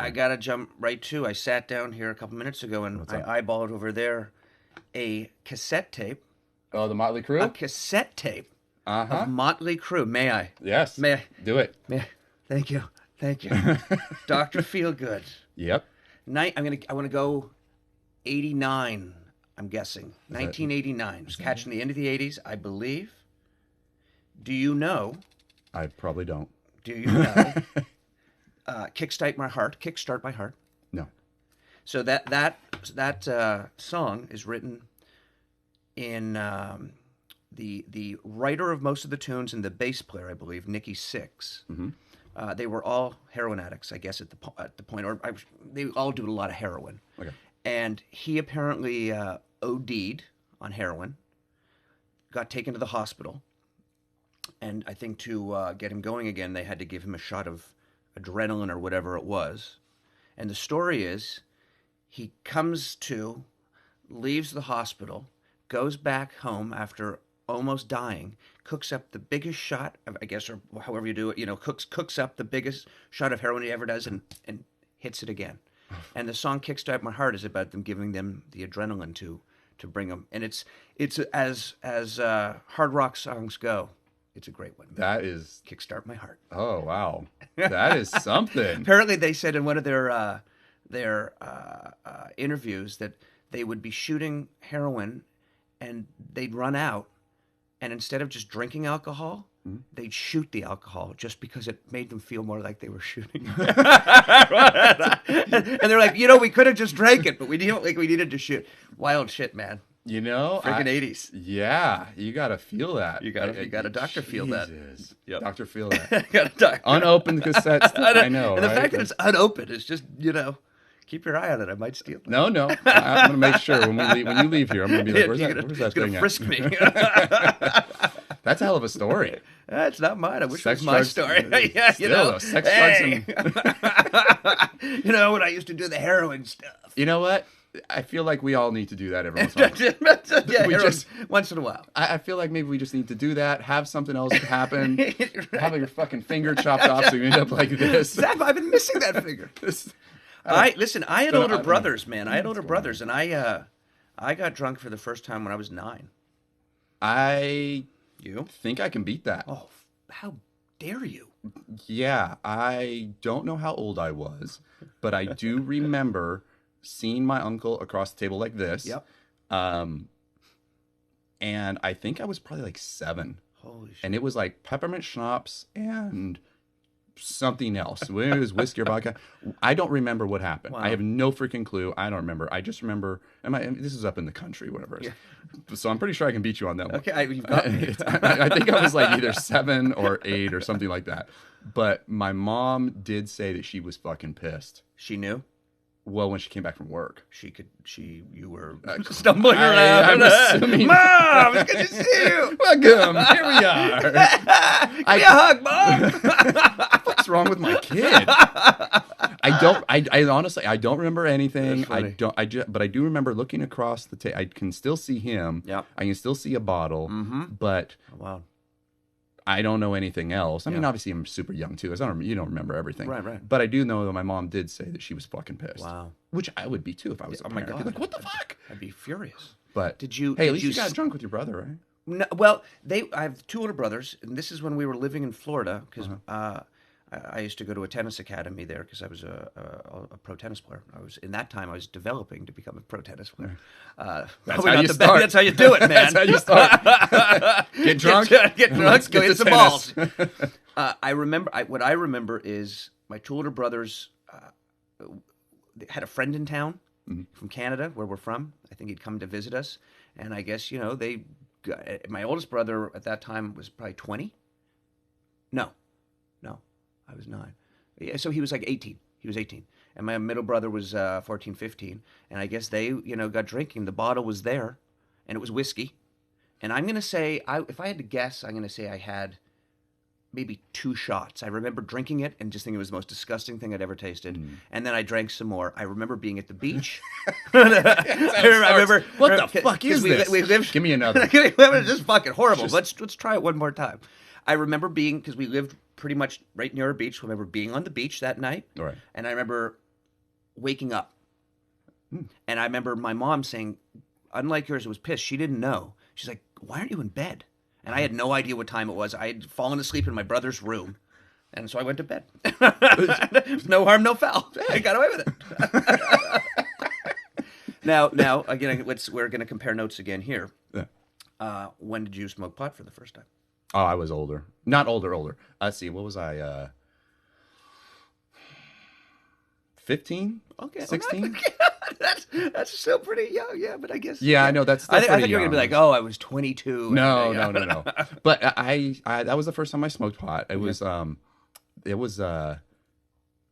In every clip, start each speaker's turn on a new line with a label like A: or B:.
A: I got to jump right to. I sat down here a couple minutes ago and I eyeballed over there a cassette tape.
B: Oh, the Motley Crue?
A: A cassette tape
B: Uh-huh.
A: of Motley Crue. May I?
B: Yes.
A: May I?
B: Do it.
A: May I? Thank you. Thank you. Dr. Feelgood.
B: Yep.
A: I want to go 89, I'm guessing. 1989. Just catching the end of the 80s, I believe. Do you know?
B: I probably don't.
A: Do you know? Kickstart My Heart.
B: No.
A: So that song is written in the writer of most of the tunes and the bass player, I believe, Nikki Sixx.
B: Mm-hmm.
A: They were all heroin addicts, I guess, at the point, or they all do a lot of heroin.
B: Okay.
A: And he apparently OD'd on heroin, got taken to the hospital, and I think to get him going again, they had to give him a shot of adrenaline or whatever it was. And the story is, he comes to, leaves the hospital, goes back home after almost dying, cooks up the biggest shot of, I guess, or however you do it, cooks up the biggest shot of heroin he ever does and hits it again. And the song Kickstart My Heart is about them giving them the adrenaline to bring them. And it's as hard rock songs go, it's a great one.
B: That is...
A: Kickstart My Heart.
B: Oh, wow. That is something.
A: Apparently they said in one of their interviews that they would be shooting heroin and they'd run out, and instead of just drinking alcohol, they'd shoot the alcohol just because it made them feel more like they were shooting. And they're like, we could have just drank it, but we needed to shoot. Wild shit, man. Freaking 80s.
B: Yeah, you gotta feel that.
A: You gotta doctor feel that.
B: Yep. Doctor feel that.
A: Got a doctor.
B: Unopened cassettes. I know.
A: And the
B: right?
A: fact that it's unopened is just, keep your eye on it. I might steal it.
B: No. I'm gonna make sure when you leave here, I'm gonna be like, where's that thing
A: gonna frisk me.
B: That's a hell of a story.
A: That's not mine. I wish
B: Sex,
A: it was my
B: drugs,
A: story. Yeah,
B: still, sex,
A: hey.
B: drugs, and...
A: when I used to do the heroin stuff.
B: You know what? I feel like we all need to do that every once in a while.
A: Yeah, once in a while.
B: I feel like maybe we just need to do that, have something else happen, have your fucking finger chopped off so you end up like this.
A: I've been missing that finger. I had older brothers, man. I had older brothers, and I got drunk for the first time when I was 9.
B: You think I can beat that?
A: Oh, how dare you?
B: Yeah, I don't know how old I was, but I do remember seeing my uncle across the table like this.
A: Yep.
B: And I think I was probably like 7.
A: Holy shit.
B: And it was like peppermint schnapps and something else. It was whiskey or vodka. I don't remember what happened.
A: Wow.
B: I have no freaking clue. I don't remember. I just remember, this is up in the country, whatever it is. Yeah. So I'm pretty sure I can beat you on that one.
A: Okay, you've got me.
B: I think I was like either 7 or 8 or something like that. But my mom did say that she was fucking pissed.
A: She knew?
B: Well, when she came back from work.
A: You were stumbling around.
B: I'm assuming.
A: Mom, it's good to see you.
B: Welcome. Here we are.
A: Give me a hug, Mom.
B: What's wrong with my kid? I honestly, I don't remember anything. But I do remember looking across the table. I can still see him.
A: Yep.
B: I can still see a bottle.
A: Mm-hmm.
B: But
A: wow.
B: I don't know anything else. I mean, obviously, I'm super young too. So you don't remember everything.
A: Right.
B: But I do know that my mom did say that she was fucking pissed.
A: Wow.
B: Which I would be too if I was a parent.
A: my God.
B: I'd be like, what the fuck?
A: I'd be furious.
B: But
A: Hey,
B: at least you got drunk with your brother, right?
A: No, well, I have 2 older brothers, and this is when we were living in Florida, because I used to go to a tennis academy there because I was a pro tennis player. In that time I was developing to become a pro tennis player.
B: That's how you start.
A: That's how you do it, man.
B: That's how you start. Get drunk.
A: Get drunk. Go hit some balls. I remember. What I remember is my 2 older brothers had a friend in town from Canada, where we're from. I think he'd come to visit us, and I guess my oldest brother at that time was probably 20. No, I was 9. Yeah, so he was like 18. He was 18. And my middle brother was 14, 15. And I guess they, got drinking. The bottle was there, and it was whiskey. And I'm going to say, if I had to guess, I'm going to say I had maybe 2 shots. I remember drinking it and just thinking it was the most disgusting thing I'd ever tasted. And then I drank some more. I remember being at the beach. I remember,
B: what the fuck is this?
A: We lived,
B: Give me another.
A: This is fucking horrible. Let's try it one more time. I remember because we lived pretty much right near a beach. I remember being on the beach that night.
B: Right.
A: And I remember waking up. And I remember my mom saying, unlike yours, it was pissed. She didn't know. She's like, why aren't you in bed? And I had no idea what time it was. I had fallen asleep in my brother's room. And so I went to bed. No harm, no foul. I got away with it. Now, again, we're going to compare notes again here.
B: Yeah.
A: When did you smoke pot for the first time?
B: Oh, I was older. Not older. Let's see. What was I? 15?
A: Okay.
B: 16?
A: That's still pretty young. Yeah, but I guess.
B: Yeah, I know. That's
A: I
B: still
A: thought
B: pretty
A: you were going to be
B: young.
A: like, oh, I was 22.
B: No. But I that was the first time I smoked pot. It was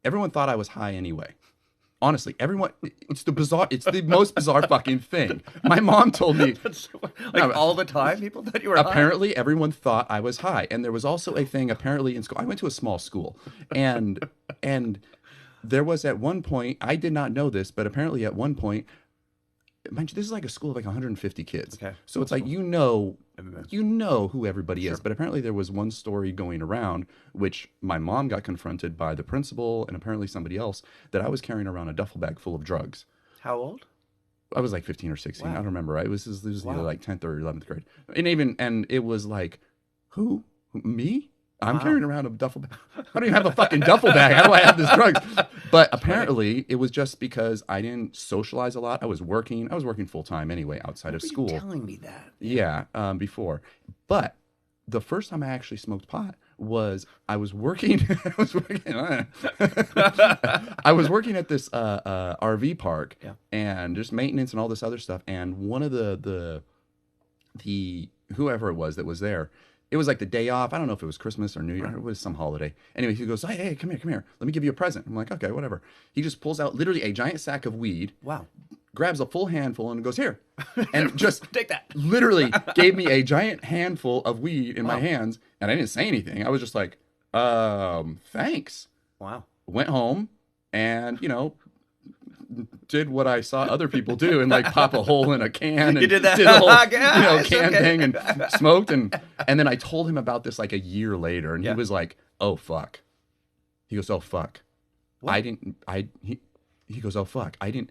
B: everyone thought I was high anyway. Honestly, everyone, it's the most bizarre fucking thing. My mom told me.
A: All the time, people thought you were
B: apparently
A: high?
B: Everyone thought I was high. And there was also a thing apparently in school. I went to a small school and there was at one point, I did not know this, but apparently at one point, mind you, this is like a school of like 150 kids.
A: Okay.
B: So it's like, you know who everybody is. But apparently there was one story going around, which my mom got confronted by the principal and apparently somebody else, that I was carrying around a duffel bag full of drugs.
A: How old?
B: I was like 15 or 16.
A: Wow.
B: I don't remember. This was
A: Wow.
B: either like 10th or 11th grade. And it was like, who? Me? I'm
A: Wow.
B: carrying around a duffel bag. I don't even have a fucking duffel bag. How do I have this drugs? But apparently it was just because I didn't socialize a lot. I was working full time anyway outside of school.
A: You telling me that?
B: Yeah, before. But the first time I actually smoked pot was I was working. I was working at this RV park, and just maintenance and all this other stuff. And one of the whoever it was that was there. It was like the day off. I don't know if it was Christmas or New Year. It was some holiday. Anyway, he goes, hey, come here. Let me give you a present. I'm like, okay, whatever. He just pulls out literally a giant sack of weed.
A: Wow.
B: Grabs a full handful and goes, here. And just
A: take that.
B: Literally gave me a giant handful of weed in my hands. And I didn't say anything. I was just like, thanks.
A: Wow.
B: Went home and, did what I saw other people do and like pop a hole in a can and
A: you did that.
B: did a whole can
A: okay.
B: thing and smoked and then I told him about this like a year later and he was like, oh fuck. He goes, oh fuck.
A: What?
B: He goes, oh fuck. I didn't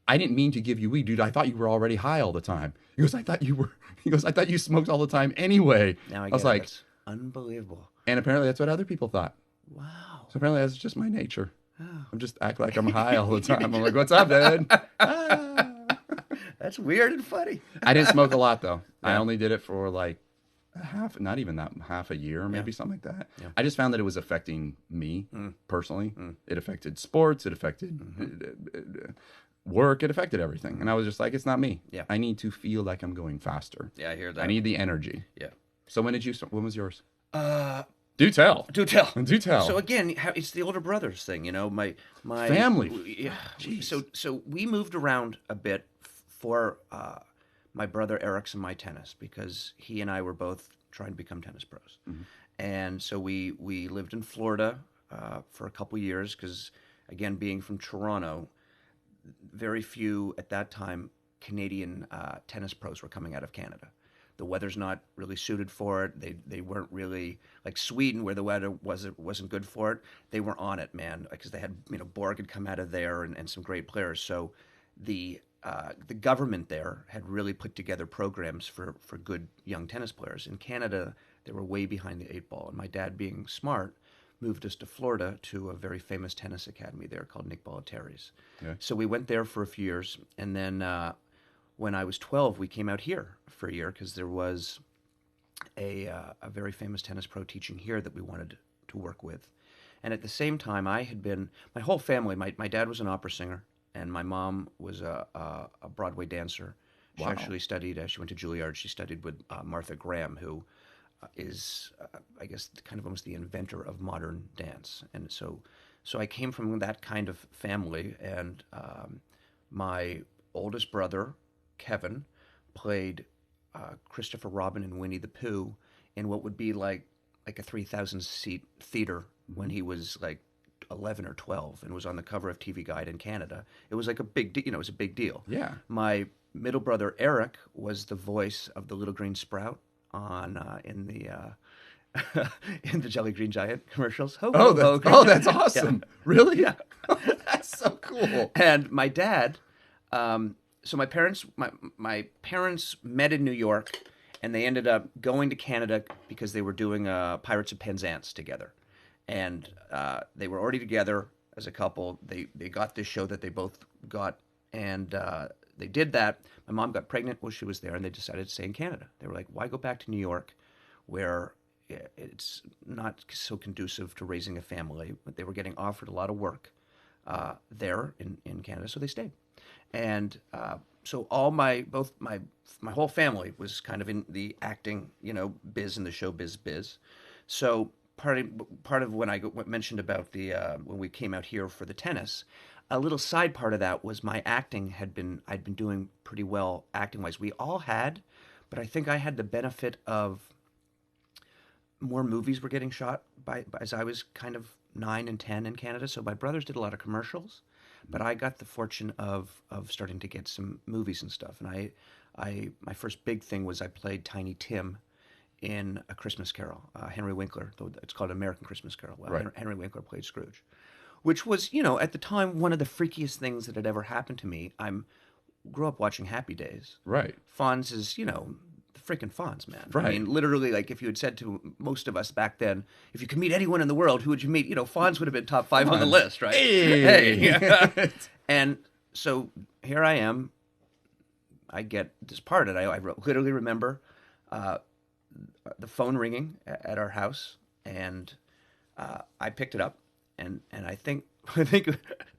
B: mean to give you weed, dude. I thought you were already high all the time. He goes, I thought you smoked all the time anyway.
A: Now I
B: was like,
A: that's unbelievable.
B: And apparently that's what other people thought.
A: Wow.
B: So apparently that's just my nature. I'm just act like I'm high all the time. I'm like, what's up, dude?
A: That's weird and funny.
B: I didn't smoke a lot though. I only did it for like not even that, half a year, maybe something like that. Yeah. I just found that it was affecting me personally. It affected sports. It affected work. It affected everything. And I was just like, it's not me. Yeah. I need to feel like I'm going faster.
A: Yeah, I hear that.
B: I need the energy.
A: Yeah. So
B: when was yours? Do tell.
A: So again, it's the older brothers thing, my
B: family.
A: Yeah. So we moved around a bit for my brother Eric's and my tennis because he and I were both trying to become tennis pros, and so we lived in Florida for a couple years because again, being from Toronto, very few at that time Canadian tennis pros were coming out of Canada. The weather's not really suited for it. They weren't really like Sweden, where the weather wasn't good for it. They were on it, man, because they had Borg had come out of there and some great players. So the government there had really put together programs for good young tennis players. In Canada, they were way behind the eight ball, and my dad, being smart, moved us to Florida to a very famous tennis academy there called Nick Bollettieri's. Yeah. So we went there for a few years, and then. When I was 12, we came out here for a year because there was a very famous tennis pro teaching here that we wanted to work with. And at the same time, my whole family, my dad was an opera singer, and my mom was a Broadway dancer. She actually studied, she went to Juilliard, she studied with Martha Graham, who is, I guess, kind of almost the inventor of modern dance. And so I came from that kind of family, and my oldest brother, Kevin, played Christopher Robin and Winnie the Pooh in what would be like a 3,000-seat theater when he was like 11 or 12 and was on the cover of TV Guide in Canada. It was like a big, it was a big deal. Yeah. My middle brother Eric was the voice of the Little Green Sprout in the Jelly Green Giant commercials.
B: That's awesome. Yeah. Really? Yeah. That's so cool. Cool.
A: And my dad, so my parents met in New York, and they ended up going to Canada because they were doing Pirates of Penzance together, and they were already together as a couple. They got this show that they both got, and they did that. My mom got pregnant while she was there, and they decided to stay in Canada. They were like, why go back to New York, where it's not so conducive to raising a family? But they were getting offered a lot of work there in Canada, so they stayed. And so my whole family was kind of in the acting, biz, in the showbiz biz. So part of when I mentioned about the when we came out here for the tennis, a little side part of that was my acting I'd been doing pretty well acting wise. We all had, but I think I had the benefit of more movies were getting shot as I was kind of 9 and 10 in Canada. So my brothers did a lot of commercials, but I got the fortune of starting to get some movies and stuff. And my first big thing was I played Tiny Tim in A Christmas Carol. Henry Winkler, it's called American Christmas Carol. Well,
B: Right.
A: Henry Winkler played Scrooge, which was, at the time, one of the freakiest things that had ever happened to me. Grew up watching Happy Days.
B: Right.
A: Fonz is, the freaking Fonz, man.
B: Right.
A: I mean, literally, like, if you had said to most of us back then, if you could meet anyone in the world, who would you meet? Fonz would have been top 5 on the list, right?
B: Hey.
A: And so here I am. I get this part, and I literally remember the phone ringing at our house, and I picked it up, and I think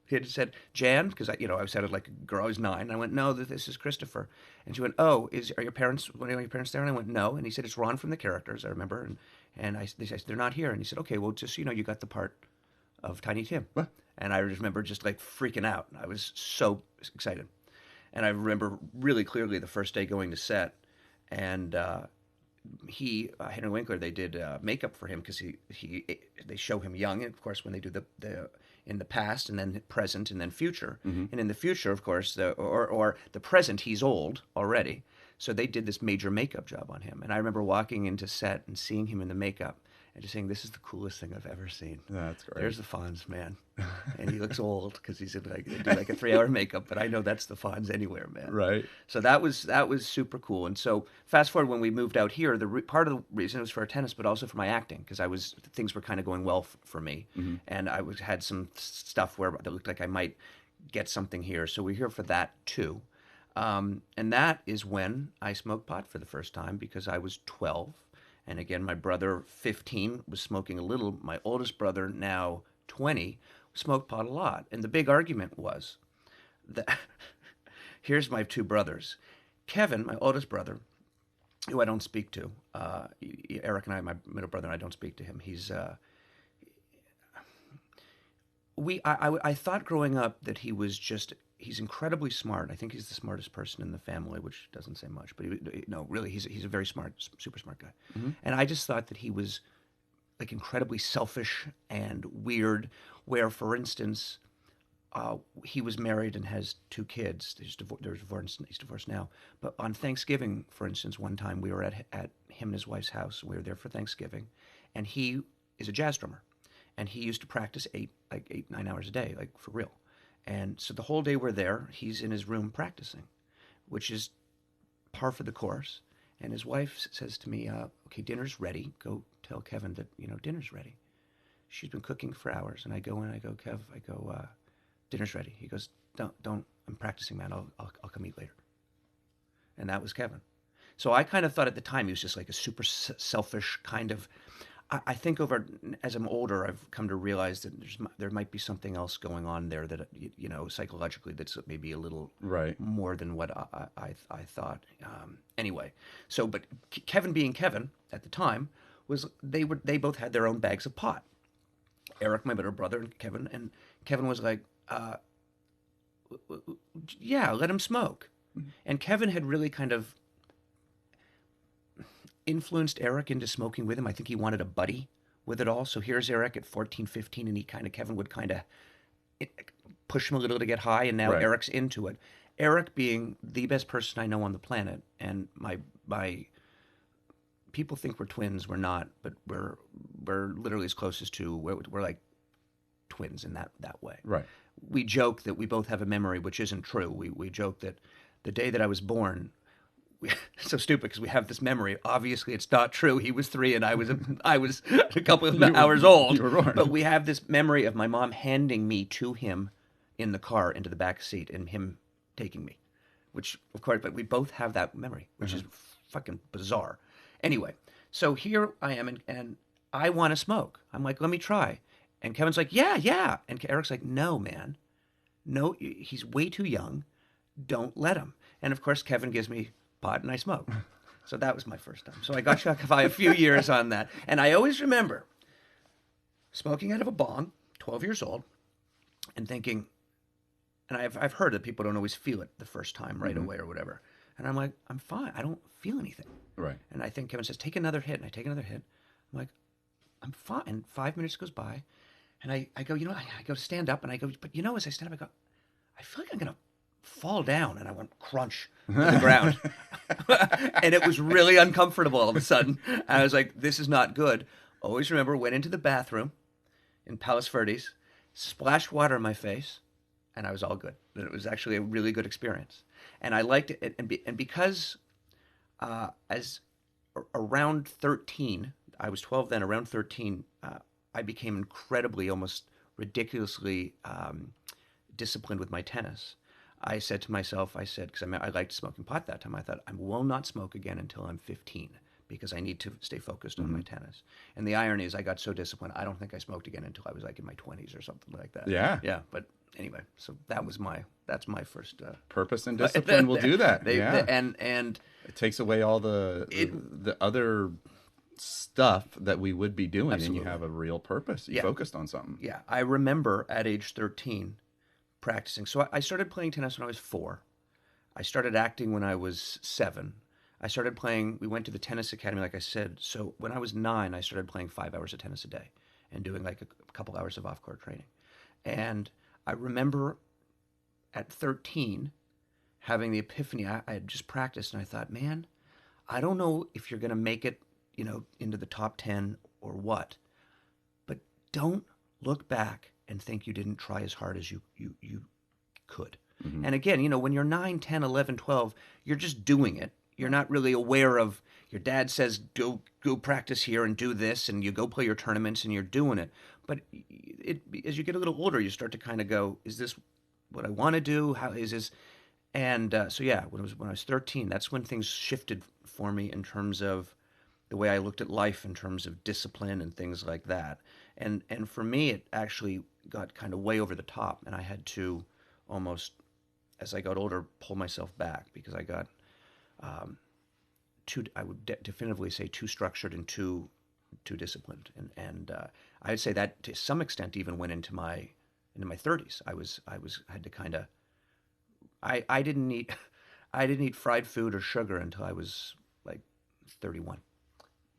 A: he had said Jan, because I sounded like a girl. I was 9. I went, no, this is Christopher, and she went, oh, are your parents there? And I went, no, and he said, it's Ron from the Characters. I remember, and they said they're not here, and he said, okay, well, just you got the part of Tiny Tim.
B: What?
A: And I just remember just like freaking out. I was so excited, and I remember really clearly the first day going to set, and Henry Winkler, they did makeup for him because they show him young, and of course when they do the in the past and then present and then future, and in the future, of course, or the present, he's old already. So they did this major makeup job on him, and I remember walking into set and seeing him in the makeup and just saying, "This is the coolest thing I've ever seen."
B: That's great.
A: There's the Fonz, man, and he looks old because he's in they do like a 3-hour makeup, but I know that's the Fonz anywhere, man.
B: Right.
A: So that was super cool. And so fast forward when we moved out here, part of the reason was for our tennis, but also for my acting, because things were kind of going well for me, and I had some stuff where that looked like I might get something here. So we're here for that too. And that is when I smoked pot for the first time, because I was 12. And again, my brother, 15, was smoking a little. My oldest brother, now 20, smoked pot a lot. And the big argument was that here's my 2 brothers. Kevin, my oldest brother, who I don't speak to, Eric and I, my middle brother, and I don't speak to him. I thought growing up that he's incredibly smart. I think he's the smartest person in the family, which doesn't say much, but really, he's a very smart, super smart guy. And I just thought that he was like incredibly selfish and weird, where, for instance, he was married and has 2 kids. He's divorced now. But on Thanksgiving, for instance, one time we were at him and his wife's house. We were there for Thanksgiving, and he is a jazz drummer, and he used to practice 9 hours a day, like for real. And so the whole day we're there, he's in his room practicing, which is par for the course. And his wife says to me, okay, dinner's ready. Go tell Kevin that, dinner's ready. She's been cooking for hours. And I go in, Kev, dinner's ready. He goes, don't, I'm practicing, man. I'll come eat later. And that was Kevin. So I kind of thought at the time he was just like a super selfish kind of. I think as I'm older, I've come to realize that there might be something else going on there that, psychologically, that's maybe a little more than what I thought. Anyway, so, but Kevin being Kevin at the time, they both had their own bags of pot. Eric, my middle brother, and Kevin was like, yeah, let him smoke. And Kevin had really kind of influenced Eric into smoking with him. I think he wanted a buddy with it all. So here's Eric at 14, 15, and Kevin would kind of push him a little to get high, and now Eric's into it. Eric being the best person I know on the planet, and my people think we're twins. We're not, but we're literally as close as we're like twins in that way.
B: Right.
A: we joke that we both have a memory which isn't true. We joke that the day that I was born, it's so stupid because we have this memory. Obviously, it's not true. He was 3 and I was a couple of hours old.
B: You were born.
A: But we have this memory of my mom handing me to him in the car into the back seat and him taking me, which of course, but we both have that memory, which is fucking bizarre. Anyway, so here I am and I want to smoke. I'm like, let me try. And Kevin's like, yeah. And Eric's like, no, man. No, he's way too young. Don't let him. And of course, Kevin gives me pot and I smoke. So that was my first time. So I got shocked by a few years on that. And I always remember smoking out of a bong, 12 years old, and thinking, and I've heard that people don't always feel it the first time right away or whatever. And I'm like, I'm fine. I don't feel anything.
B: Right.
A: And I think Kevin says, take another hit. And I take another hit. I'm like, I'm fine. And 5 minutes goes by. And I go, I go to stand up. And I go, but as I stand up, I go, I feel like I'm going to fall down. And I went crunch to the ground. And it was really uncomfortable all of a sudden. I was like, this is not good. Always remember, went into the bathroom in Palos Verdes, splashed water in my face, and I was all good. And it was actually a really good experience. And I liked it. And because as around 13, I was 12 then, around 13, I became incredibly, almost ridiculously disciplined with my tennis. I said to myself, because I liked smoking pot that time, I thought, I will not smoke again until I'm 15 because I need to stay focused on my tennis. And the irony is I got so disciplined, I don't think I smoked again until I was like in my 20s or something like that.
B: Yeah.
A: Yeah, but anyway, so that's my first...
B: Purpose and discipline will do that.
A: And
B: it takes away all the other stuff that we would be doing, absolutely. And you have a real purpose. You focused on something.
A: Yeah, I remember at age 13 practicing. So I started playing tennis when I was 4. I started acting when I was 7. I started playing, we went to the tennis academy, like I said. So when I was 9, I started playing 5 hours of tennis a day and doing like a couple hours of off-court training. And I remember at 13 having the epiphany. I had just practiced and I thought, man, I don't know if you're going to make it, into the top 10 or what, but don't look back and think you didn't try as hard as you could. Mm-hmm. And again, when you're 9, 10, 11, 12, you're just doing it. You're not really aware of, your dad says, go practice here and do this, and you go play your tournaments and you're doing it. But as you get a little older, you start to kind of go, is this what I want to do? How is this? And when I was 13, that's when things shifted for me in terms of the way I looked at life, in terms of discipline and things like that. And for me, it actually got kind of way over the top, and I had to almost, as I got older, pull myself back because I got I would definitively say too structured and too disciplined, and I'd say that to some extent even went into my 30s. I had to kind of I didn't eat fried food or sugar until I was like 31.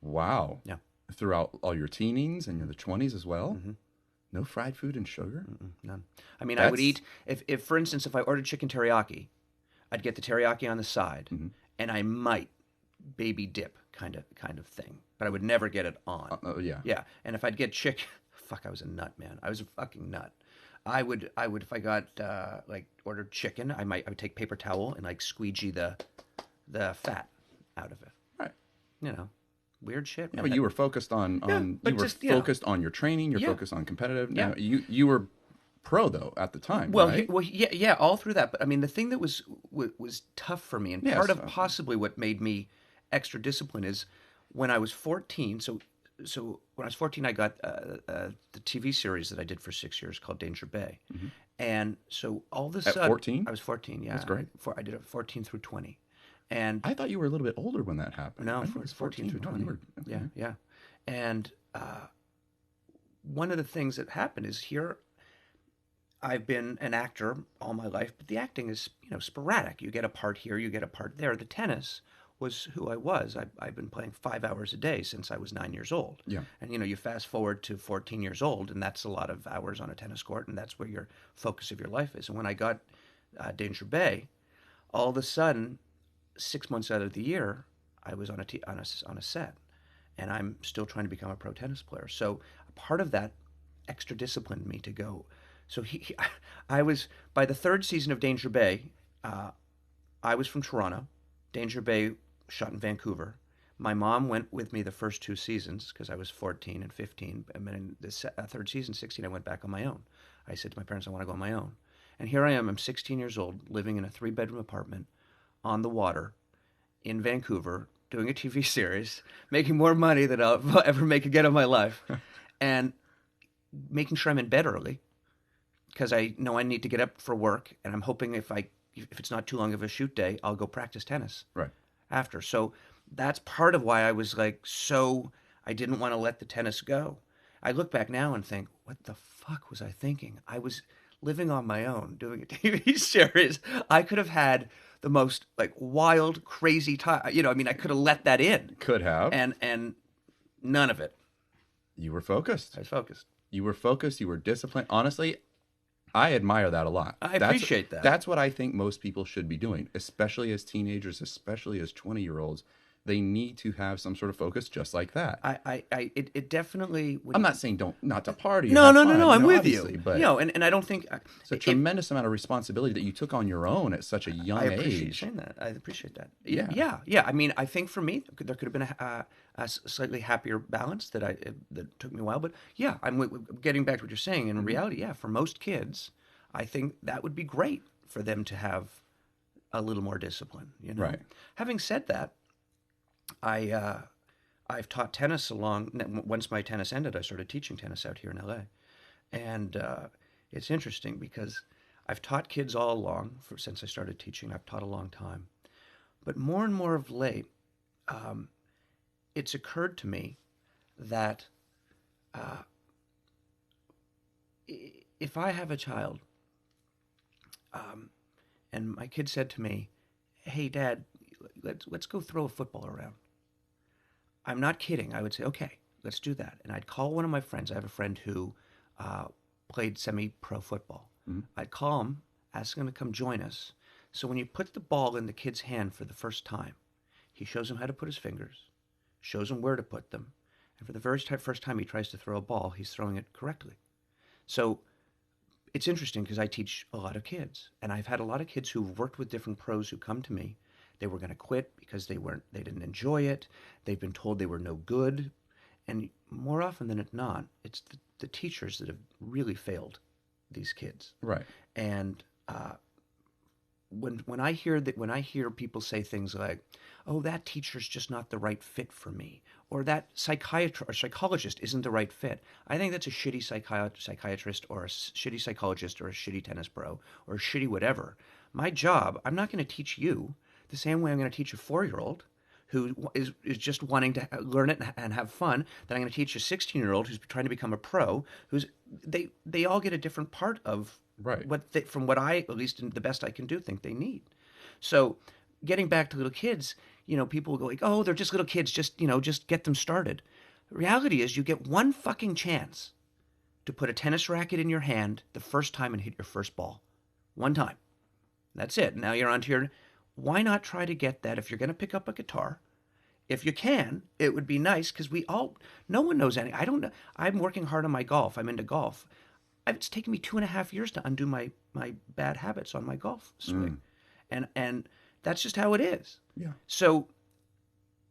B: Wow.
A: Yeah.
B: Throughout all your teenings and your 20s as well? Mm-hmm. No fried food and sugar?
A: None. I mean, I would eat, if for instance, if I ordered chicken teriyaki, I'd get the teriyaki on the side, and I might baby dip kind of thing, but I would never get it on.
B: Yeah.
A: Yeah. And if I'd get chicken, I was a nut, man. I was a fucking nut. I would if I got ordered chicken, I would take paper towel and like squeegee the fat out of it.
B: Right.
A: Weird shit.
B: Yeah, but you were focused on focused on your training. You're focused on competitive.
A: Yeah.
B: You were pro though at the time.
A: Well,
B: right?
A: yeah, all through that. But I mean, the thing that was tough for me, and part of possibly what made me extra disciplined is when I was 14. So when I was 14, I got the TV series that I did for 6 years called Danger Bay, and so all of a sudden,
B: 14?
A: I was 14. Yeah,
B: that's great.
A: I did it 14 through 20. And
B: I thought you were a little bit older when that happened.
A: No, it was 14 through 20. Okay. Yeah. And one of the things that happened is here, I've been an actor all my life, but the acting is, sporadic. You get a part here, you get a part there. The tennis was who I was. I've been playing 5 hours a day since I was 9 years old.
B: Yeah.
A: And, you fast forward to 14 years old, and that's a lot of hours on a tennis court, and that's where your focus of your life is. And when I got Danger Bay, all of a sudden, 6 months out of the year, I was on a set, and I'm still trying to become a pro tennis player. So part of that extra disciplined me to go, So I was by the third season of Danger Bay. I was from Toronto. Danger Bay shot in Vancouver. My mom went with me the first 2 seasons because I was 14 and 15. And then in the third season, 16, I went back on my own. I said to my parents, I want to go on my own. And here I am. I'm 16 years old, living in a 3-bedroom apartment on the water in Vancouver, doing a TV series, making more money than I'll ever make again in my life, and making sure I'm in bed early because I know I need to get up for work. And I'm hoping if it's not too long of a shoot day, I'll go practice tennis after. So that's part of why I was like, I didn't want to let the tennis go. I look back now and think, what the fuck was I thinking? I was living on my own doing a TV series. I could have had the most like wild, crazy time. I could have let that in.
B: Could have.
A: And none of it.
B: You were focused.
A: I was focused.
B: You were focused. You were disciplined. Honestly, I admire that a lot.
A: I appreciate that.
B: That's what I think most people should be doing, especially as teenagers, especially as 20-year-olds. They need to have some sort of focus just like that.
A: It definitely.
B: I'm not saying not to party.
A: No. I'm with you.
B: But
A: and I don't think
B: it's a tremendous amount of responsibility that you took on your own at such a young age.
A: I appreciate saying that. I appreciate that. Yeah. I mean, I think for me, there could have been a slightly happier balance that took me a while. But yeah, I'm getting back to what you're saying. In reality, yeah, for most kids, I think that would be great for them to have a little more discipline.
B: Right.
A: Having said that. I've taught tennis once my tennis ended, I started teaching tennis out here in LA. And it's interesting because I've taught kids all along since I started teaching. I've taught a long time. But more and more of late, it's occurred to me that if I have a child and my kid said to me, hey, Dad, let's go throw a football around. I'm not kidding. I would say, okay, let's do that. And I'd call one of my friends. I have a friend who played semi-pro football. Mm-hmm. I'd call him, ask him to come join us. So when you put the ball in the kid's hand for the first time, he shows him how to put his fingers, shows him where to put them. And for the very first time he tries to throw a ball, he's throwing it correctly. So it's interesting because I teach a lot of kids. And I've had a lot of kids who've worked with different pros who come to me. They were going to quit because they didn't enjoy it. They've been told they were no good. And more often than not, it's the teachers that have really failed these kids.
B: Right.
A: And when I hear people say things like, "Oh, that teacher's just not the right fit for me," or "that psychologist isn't the right fit," I think that's a shitty psychiatrist or a shitty psychologist or a shitty tennis pro or a shitty whatever. My job, I'm not going to teach you the same way I'm going to teach a 4-year-old who is just wanting to learn it and have fun, that I'm going to teach a 16-year-old who's trying to become a pro, they all get a different part of from what I, at least the best I can do, think they need. So getting back to little kids, people will go like, oh, they're just little kids, just get them started. The reality is you get one fucking chance to put a tennis racket in your hand the first time and hit your first ball. One time. That's it. Now you're on to your... Why not try to get that if you're going to pick up a guitar? If you can, it would be nice because no one knows any. I don't know. I'm working hard on my golf. I'm into golf. It's taken me 2.5 years to undo my bad habits on my golf swing. And that's just how it is.
B: Yeah.
A: So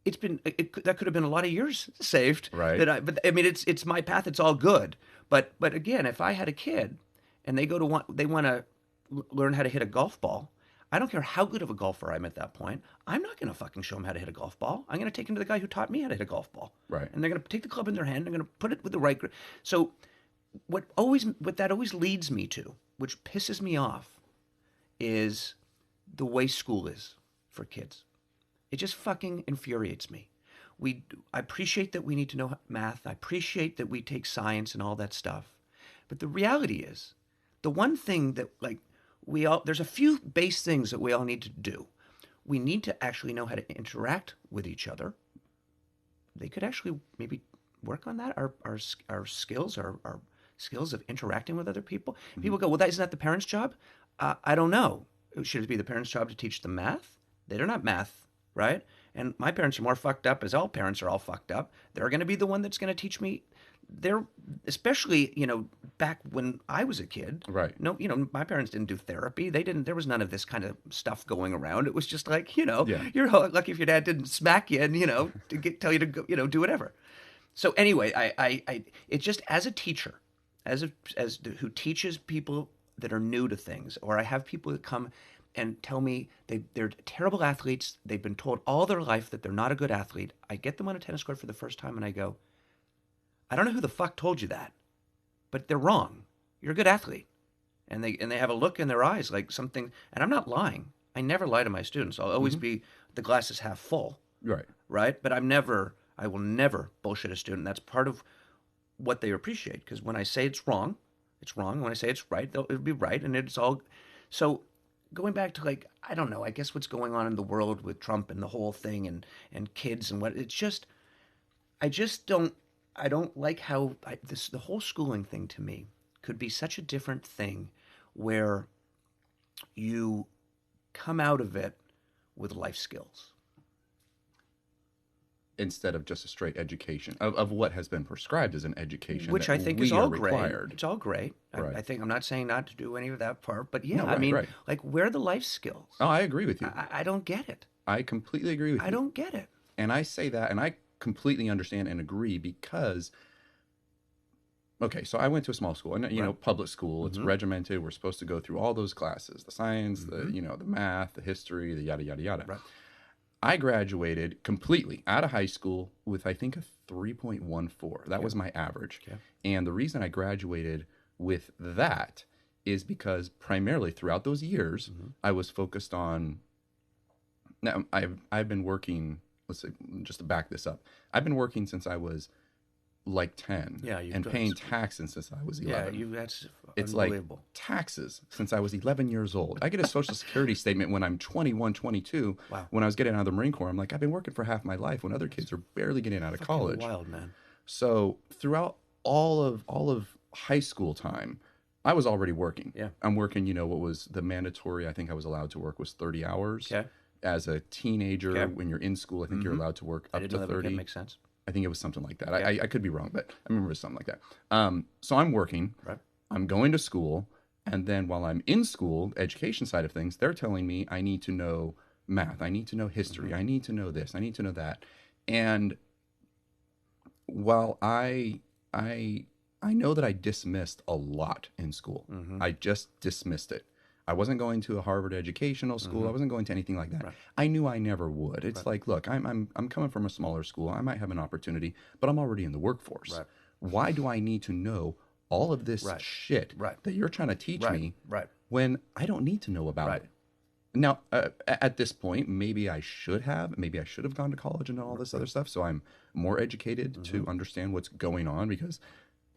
A: that could have been a lot of years saved.
B: Right.
A: But I mean, it's my path. It's all good. But again, if I had a kid and they want to learn how to hit a golf ball, I don't care how good of a golfer I'm at that point. I'm not going to fucking show them how to hit a golf ball. I'm going to take them to the guy who taught me how to hit a golf ball.
B: Right.
A: And they're going to take the club in their hand. They're going to put it with the right grip. So what that always leads me to, which pisses me off, is the way school is for kids. It just fucking infuriates me. I appreciate that we need to know math. I appreciate that we take science and all that stuff. But the reality is, the one thing that there's a few base things that we all need to do. We need to actually know how to interact with each other. They could actually maybe work on that. Our skills, our skills of interacting with other people. Mm-hmm. People go, well, isn't that the parents' job? I don't know. Should it be the parents' job to teach them math? They're not math, right? And my parents are more fucked up, as all parents are all fucked up. They're going to be the one that's going to teach me they're especially, back when I was a kid.
B: Right.
A: No, my parents didn't do therapy. They didn't. There was none of this kind of stuff going around. It was just like,
B: Yeah.
A: you're lucky if your dad didn't smack you and tell you to go, do whatever. So anyway, it's just as a teacher, who teaches people that are new to things, or I have people that come and tell me they're terrible athletes. They've been told all their life that they're not a good athlete. I get them on a tennis court for the first time and I go, I don't know who the fuck told you that, but they're wrong. You're a good athlete. And they have a look in their eyes like something, and I'm not lying. I never lie to my students. I'll always be, the glass is half full.
B: Right.
A: Right? But I will never bullshit a student. That's part of what they appreciate. Because when I say it's wrong, it's wrong. When I say it's right, it'll be right. And it's all, so going back to like, I don't know, I guess what's going on in the world with Trump and the whole thing and kids and what, it's just, I don't like how the whole schooling thing to me could be such a different thing where you come out of it with life skills.
B: Instead of just a straight education of what has been prescribed as an education.
A: Which I think is all great. It's all great.
B: Right.
A: I think, I'm not saying not to do any of that part, but yeah,
B: No, right,
A: I mean,
B: right.
A: like, where are the life skills?
B: Oh, I agree with you.
A: I don't get it.
B: I completely agree with you.
A: I don't get it.
B: And I say that, and I completely understand and agree because, okay, so I went to a small school, and public school. It's regimented. We're supposed to go through all those classes: the science, the the math, the history, the yada yada yada.
A: Right.
B: I graduated completely out of high school with I think a 3.14. That was my average.
A: Okay.
B: And the reason I graduated with that is because primarily throughout those years I was focused on. Now I've been working. Let's say, just to back this up, I've been working since I was like 10.
A: Yeah,
B: and paying taxes since I was 11.
A: Yeah, that's
B: it's
A: unbelievable.
B: Like taxes since I was 11 years old. I get a Social Security statement when I'm 21, 22.
A: Wow.
B: When I was getting out of the Marine Corps, I'm like, I've been working for half my life when other kids are barely getting out of college.
A: Wild, man.
B: So throughout all of high school time, I was already working.
A: Yeah.
B: I'm working, what was the mandatory, I think I was allowed to work was 30 hours.
A: Okay.
B: As a teenager,
A: Okay.
B: when you're in school, I think you're allowed to work up to 30.
A: That makes sense.
B: I think it was something like that.
A: Yeah.
B: I could be wrong, but I remember it was something like that. So I'm working.
A: Right.
B: I'm going to school. And then while I'm in school, education side of things, they're telling me I need to know math. I need to know history. I need to know this. I need to know that. And while I know that I dismissed a lot in school, I just dismissed it. I wasn't going to a Harvard educational school. I wasn't going to anything like that.
A: Right.
B: I knew I never would. It's like, look, I'm coming from a smaller school. I might have an opportunity, but I'm already in the workforce.
A: Right.
B: Why do I need to know all of this shit that you're trying to teach me when I don't need to know about it? Now, at this point, maybe I should have gone to college and all this other stuff. So I'm more educated to understand what's going on because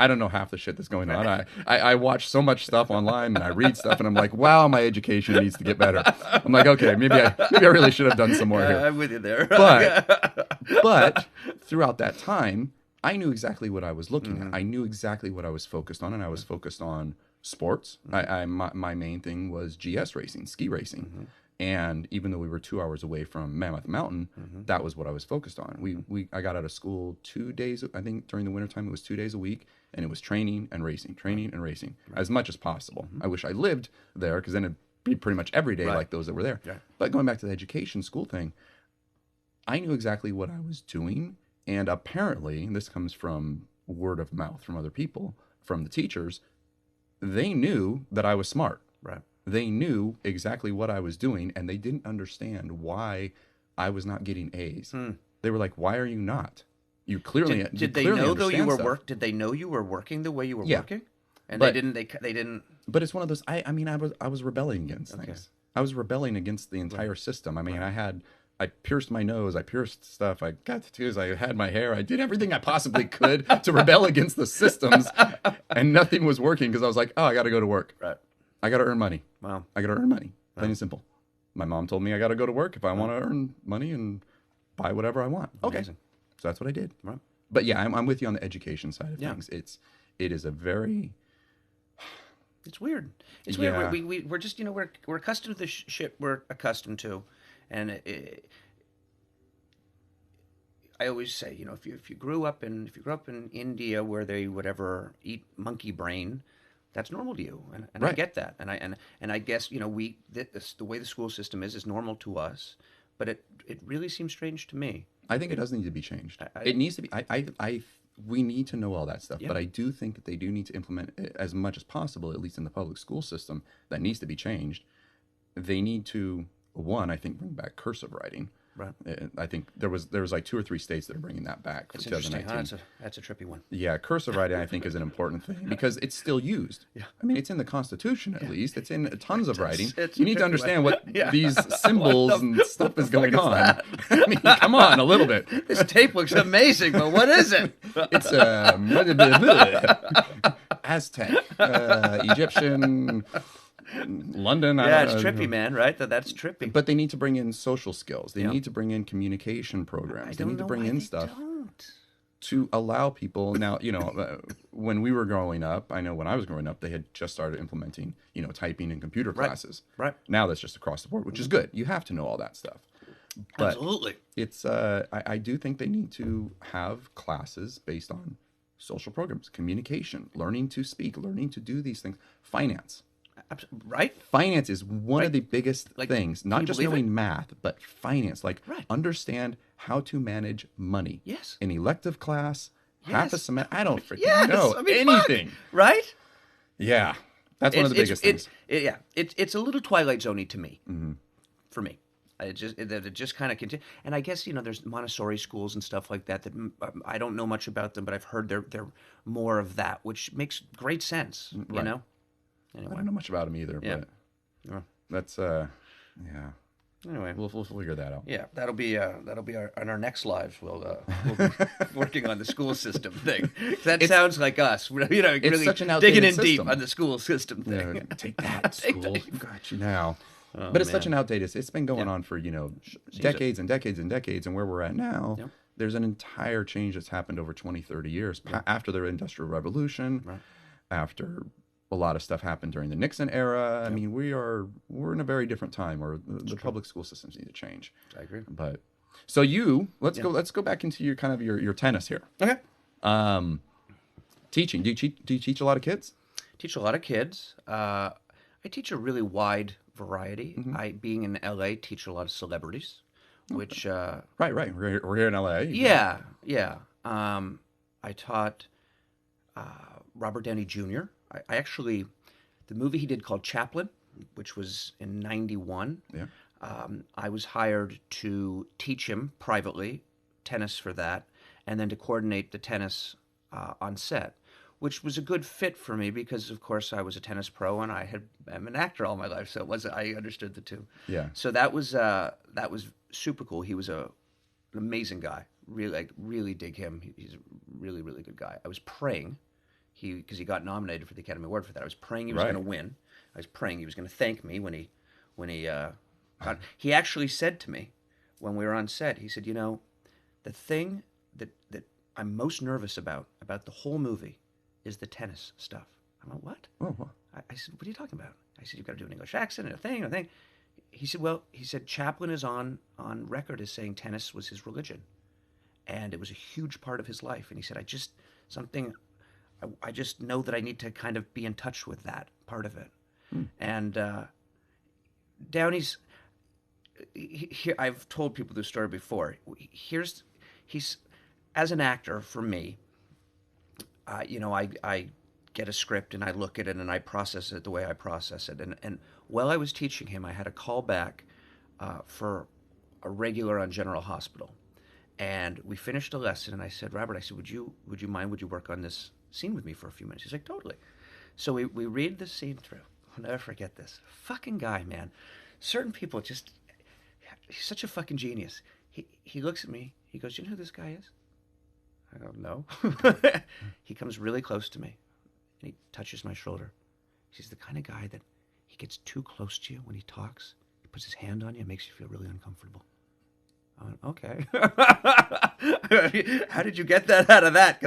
B: I don't know half the shit that's going on. I watch so much stuff online and I read stuff and I'm like, wow, my education needs to get better. I'm like, okay, maybe I really should have done some more here.
A: I'm with you there.
B: But throughout that time, I knew exactly what I was looking at. I knew exactly what I was focused on, and I was focused on sports. My main thing was GS racing, ski racing. And even though we were 2 hours away from Mammoth Mountain, that was what I was focused on. I got out of school 2 days, I think during the wintertime, it was 2 days a week, and it was training and racing, as much as possible. I wish I lived there, because then it'd be pretty much every day like those that were there. But going back to the education school thing, I knew exactly what I was doing, and apparently, and this comes from word of mouth from other people, from the teachers, they knew that I was smart.
A: Right.
B: They knew exactly what I was doing, and they didn't understand why I was not getting A's. They were like, "Why are you not? You clearly
A: did they know though you were Did they know you were working the way you were working? And they didn't.
B: But it's one of those. I was rebelling against things. I was rebelling against the entire system. I mean, I pierced my nose. I pierced stuff. I got tattoos. I had my hair. I did everything I possibly could to rebel against the systems, and nothing was working because I was like, "Oh, I got to go to work.
A: Right.
B: I got to earn money.
A: Wow.
B: I got to earn money. Plain and simple." My mom told me I got to go to work if I want to earn money and buy whatever I want. Okay.
A: Amazing.
B: So that's what I did.
A: Right.
B: But yeah, I'm with you on the education side of things. It is a very...
A: It's weird. It's weird. We're just, we're accustomed to the shit we're accustomed to. And I always say, if you grew up in India where they would ever eat monkey brain, that's normal to you, and I get that, and I guess the way the school system is normal to us, but it really seems strange to me.
B: I think it does need to be changed. It needs to be. We need to know all that stuff, but I do think that they do need to implement it as much as possible, at least in the public school system. That needs to be changed. They need to, I think, bring back cursive writing.
A: Right.
B: I think there was like 2 or 3 states that are bringing that back for 2019.
A: That's a trippy one.
B: Yeah, cursive writing I think is an important thing because it's still used. Yeah. I mean, it's in the Constitution at least. It's in tons of writing. You need to understand what these symbols and stuff is going on. I mean, come on, a little bit.
A: This tape looks amazing, but what is it?
B: It's Aztec, Egyptian. London.
A: It's trippy, man. Right? That's trippy.
B: But they need to bring in social skills. They need to bring in communication programs. They need to bring in stuff to allow people. Now, when we were growing up, I know when I was growing up, they had just started implementing, typing and computer classes.
A: Right.
B: Now that's just across the board, which is good. You have to know all that stuff. But
A: absolutely.
B: It's. I do think they need to have classes based on social programs, communication, learning to speak, learning to do these things, finance.
A: Right?
B: Finance is one of the biggest things. Not just knowing math, but finance. Understand how to manage money.
A: Yes.
B: An elective class, half a semester. I don't freaking know anything.
A: Fuck. Right?
B: Yeah. That's one of the biggest things.
A: It's a little Twilight Zone-y to me. Mm-hmm. For me. It just kind of continues. And I guess, there's Montessori schools and stuff like that I don't know much about them, but I've heard they're more of that, which makes great sense, Anyway.
B: I don't know much about them either, but that's Anyway, we'll figure that out.
A: Yeah, that'll be on our next lives. We'll be working on the school system thing. That sounds like us. Really
B: such an
A: digging in
B: system.
A: Deep on the school system thing.
B: Take that, school. Got you now. But it's such an outdated. It's been going on for decades and decades and decades, and where we're at now. Yep. There's an entire change that's happened over 20, 30 years after the Industrial Revolution, after a lot of stuff happened during the Nixon era. I mean, we're in a very different time where the public school systems need to change.
A: I agree.
B: But so let's go back into your tennis here.
A: Okay.
B: Teaching. Do you teach a lot of kids?
A: Teach a lot of kids. I teach a really wide variety. Mm-hmm. Being in LA, teach a lot of celebrities, which
B: right. We're here in LA.
A: Yeah. I taught Robert Downey Jr. I actually, the movie he did called Chaplin, which was in 91, I was hired to teach him privately tennis for that, and then to coordinate the tennis on set, which was a good fit for me because, of course, I was a tennis pro and I'm an actor all my life, so I understood the two. Yeah. So that was super cool. He was an amazing guy. Really dig him. He's a really, really good guy. I was praying. Because he got nominated for the Academy Award for that. I was praying he was going to win. I was praying he was going to thank me when he got. He actually said to me when we were on set. He said, the thing that I'm most nervous about the whole movie is the tennis stuff. I'm like, what? Oh, well. I said, what are you talking about? I said, you've got to do an English accent and a thing. He said, Chaplin is on record as saying tennis was his religion, and it was a huge part of his life. And he said, I just know that I need to kind of be in touch with that part of it. And Downey's, I've told people this story before. He's, as an actor, for me, I get a script and I look at it and I process it the way I process it. And while I was teaching him, I had a call back for a regular on General Hospital. And we finished a lesson and I said, Robert, would you work on this scene with me for a few minutes? He's like, totally. So we read the scene through. I'll never forget this. Fucking guy, man. Certain people he's such a fucking genius. He looks at me. He goes, you know who this guy is? I go, no. He comes really close to me and he touches my shoulder. He's the kind of guy that he gets too close to you when he talks. He puts his hand on you and makes you feel really uncomfortable. I went, okay. How did you get that out of that?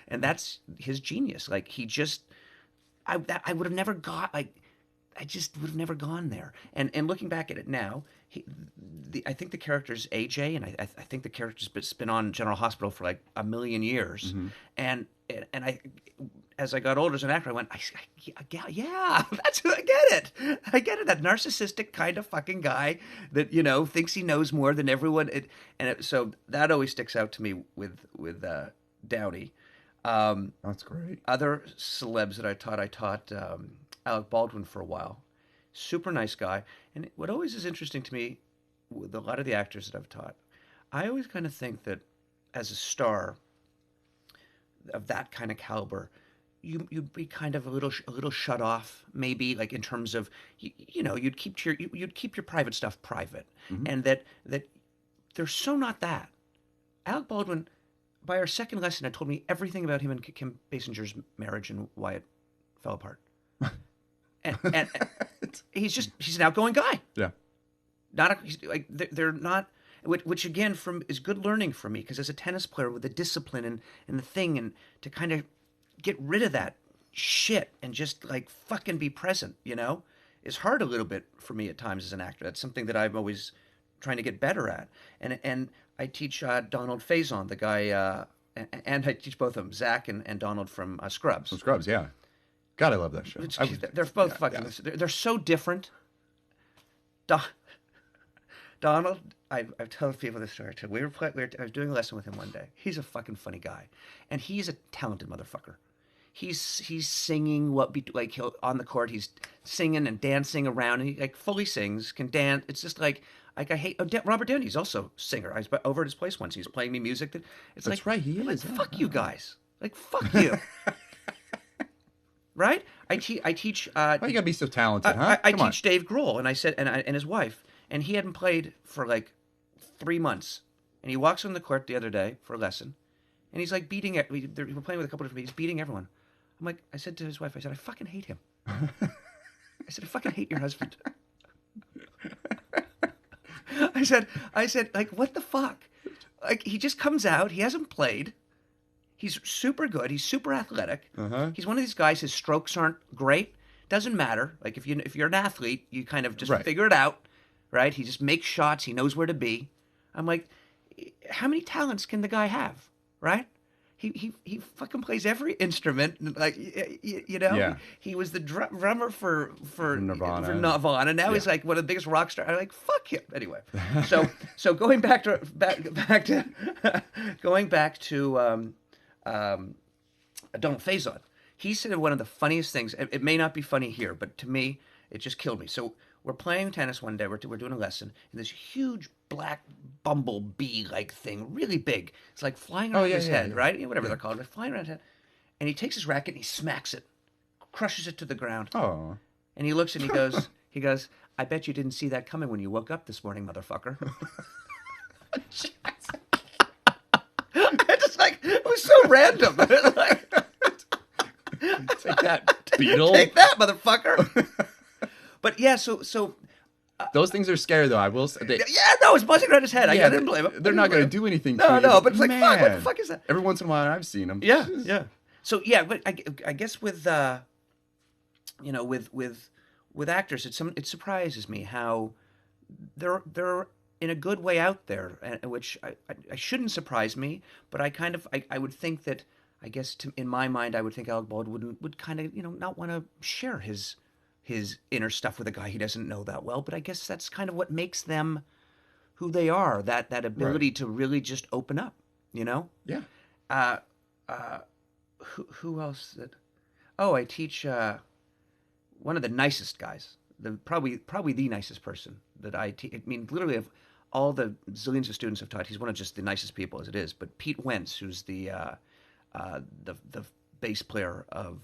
A: And that's his genius. I would have never got I just would have never gone there. And looking back at it now, I think the character's AJ, and I think the character's been on General Hospital for like a million years.
B: Mm-hmm.
A: And I, as I got older as an actor, I went, yeah, I get it. That narcissistic kind of fucking guy that thinks he knows more than everyone. So that always sticks out to me with Downey.
B: That's great.
A: Other celebs that I taught Alec Baldwin for a while. Super nice guy. And what always is interesting to me with a lot of the actors that I've taught, I always kind of think that as a star of that kind of caliber, you'd be kind of a little shut off, maybe, like in terms of you'd keep your private stuff private,
B: Mm-hmm.
A: and that they're so not that. Alec Baldwin, by our second lesson, had told me everything about him and Kim Basinger's marriage and why it fell apart. And he's an outgoing guy.
B: Yeah.
A: They're not, which again is good learning for me, because as a tennis player with the discipline and the thing, and to kind of get rid of that shit and just like fucking be present, is hard a little bit for me at times as an actor. That's something that I'm always trying to get better at. And I teach Donald Faison, the guy, and I teach both of them, Zach and Donald from Scrubs.
B: From Scrubs, yeah. God, I love that show.
A: They're both fucking. Yeah. They're so different. Donald, I've told people this story too. I was doing a lesson with him one day. He's a fucking funny guy, and he's a talented motherfucker. He's singing he'll on the court. He's singing and dancing around, and he like fully sings, can dance. It's just like I hate Robert Downey's also a singer. I was over at his place once. He's playing me music that's
B: like, right. He is.
A: Like, fuck you guys. Like, fuck you. Right? I teach.
B: Why you gotta be so talented, huh?
A: I teach Dave Grohl, and I said, and his wife, and he hadn't played for like 3 months, and he walks on the court the other day for a lesson, and he's like beating it. We were playing with a couple of different. He's beating everyone. I'm like, I said to his wife, I said, I fucking hate him. I said, I fucking hate your husband. I said, like, what the fuck? Like, he just comes out. He hasn't played. He's super good. He's super athletic.
B: Uh-huh.
A: He's one of these guys. His strokes aren't great. Doesn't matter. Like, if you're an athlete, you kind of just figure it out, right? He just makes shots. He knows where to be. I'm like, how many talents can the guy have, right? He fucking plays every instrument, like
B: Yeah.
A: He was the drummer for
B: Nirvana.
A: Now he's like one of the biggest rock stars. I'm like, fuck him. Anyway, so going back to Donald Faison. He said one of the funniest things. It may not be funny here, but to me, it just killed me. So we're playing tennis one day. We're doing a lesson, and this huge black bumblebee-like thing, really big. It's like flying around his head, right? Whatever they're called. They're flying around his head. And he takes his racket and he smacks it, crushes it to the ground.
B: Oh.
A: And he looks and he goes, I bet you didn't see that coming when you woke up this morning, motherfucker. It's just like, it was so random. Like, take that,
B: Beetle.
A: Take that, motherfucker. But yeah, so
B: those things are scary, though. I will say.
A: It's buzzing around his head. I didn't blame him.
B: They're not going to do anything to you.
A: No, but it's like, fuck, what the fuck is that?
B: Every once in a while, I've seen them.
A: Yeah. So yeah, but I guess with with actors, it surprises me how they're in a good way out there, which I shouldn't surprise me, but I would think that, I guess in my mind, I would think Alec Baldwin would kind of not want to share his inner stuff with a guy he doesn't know that well. But I guess that's kind of what makes them who they are, that ability to really just open up,
B: Yeah.
A: Who else? I teach one of the nicest guys, probably the nicest person that I teach. I mean, literally, of all the zillions of students I've taught, he's one of just the nicest people as it is. But Pete Wentz, who's the bass player of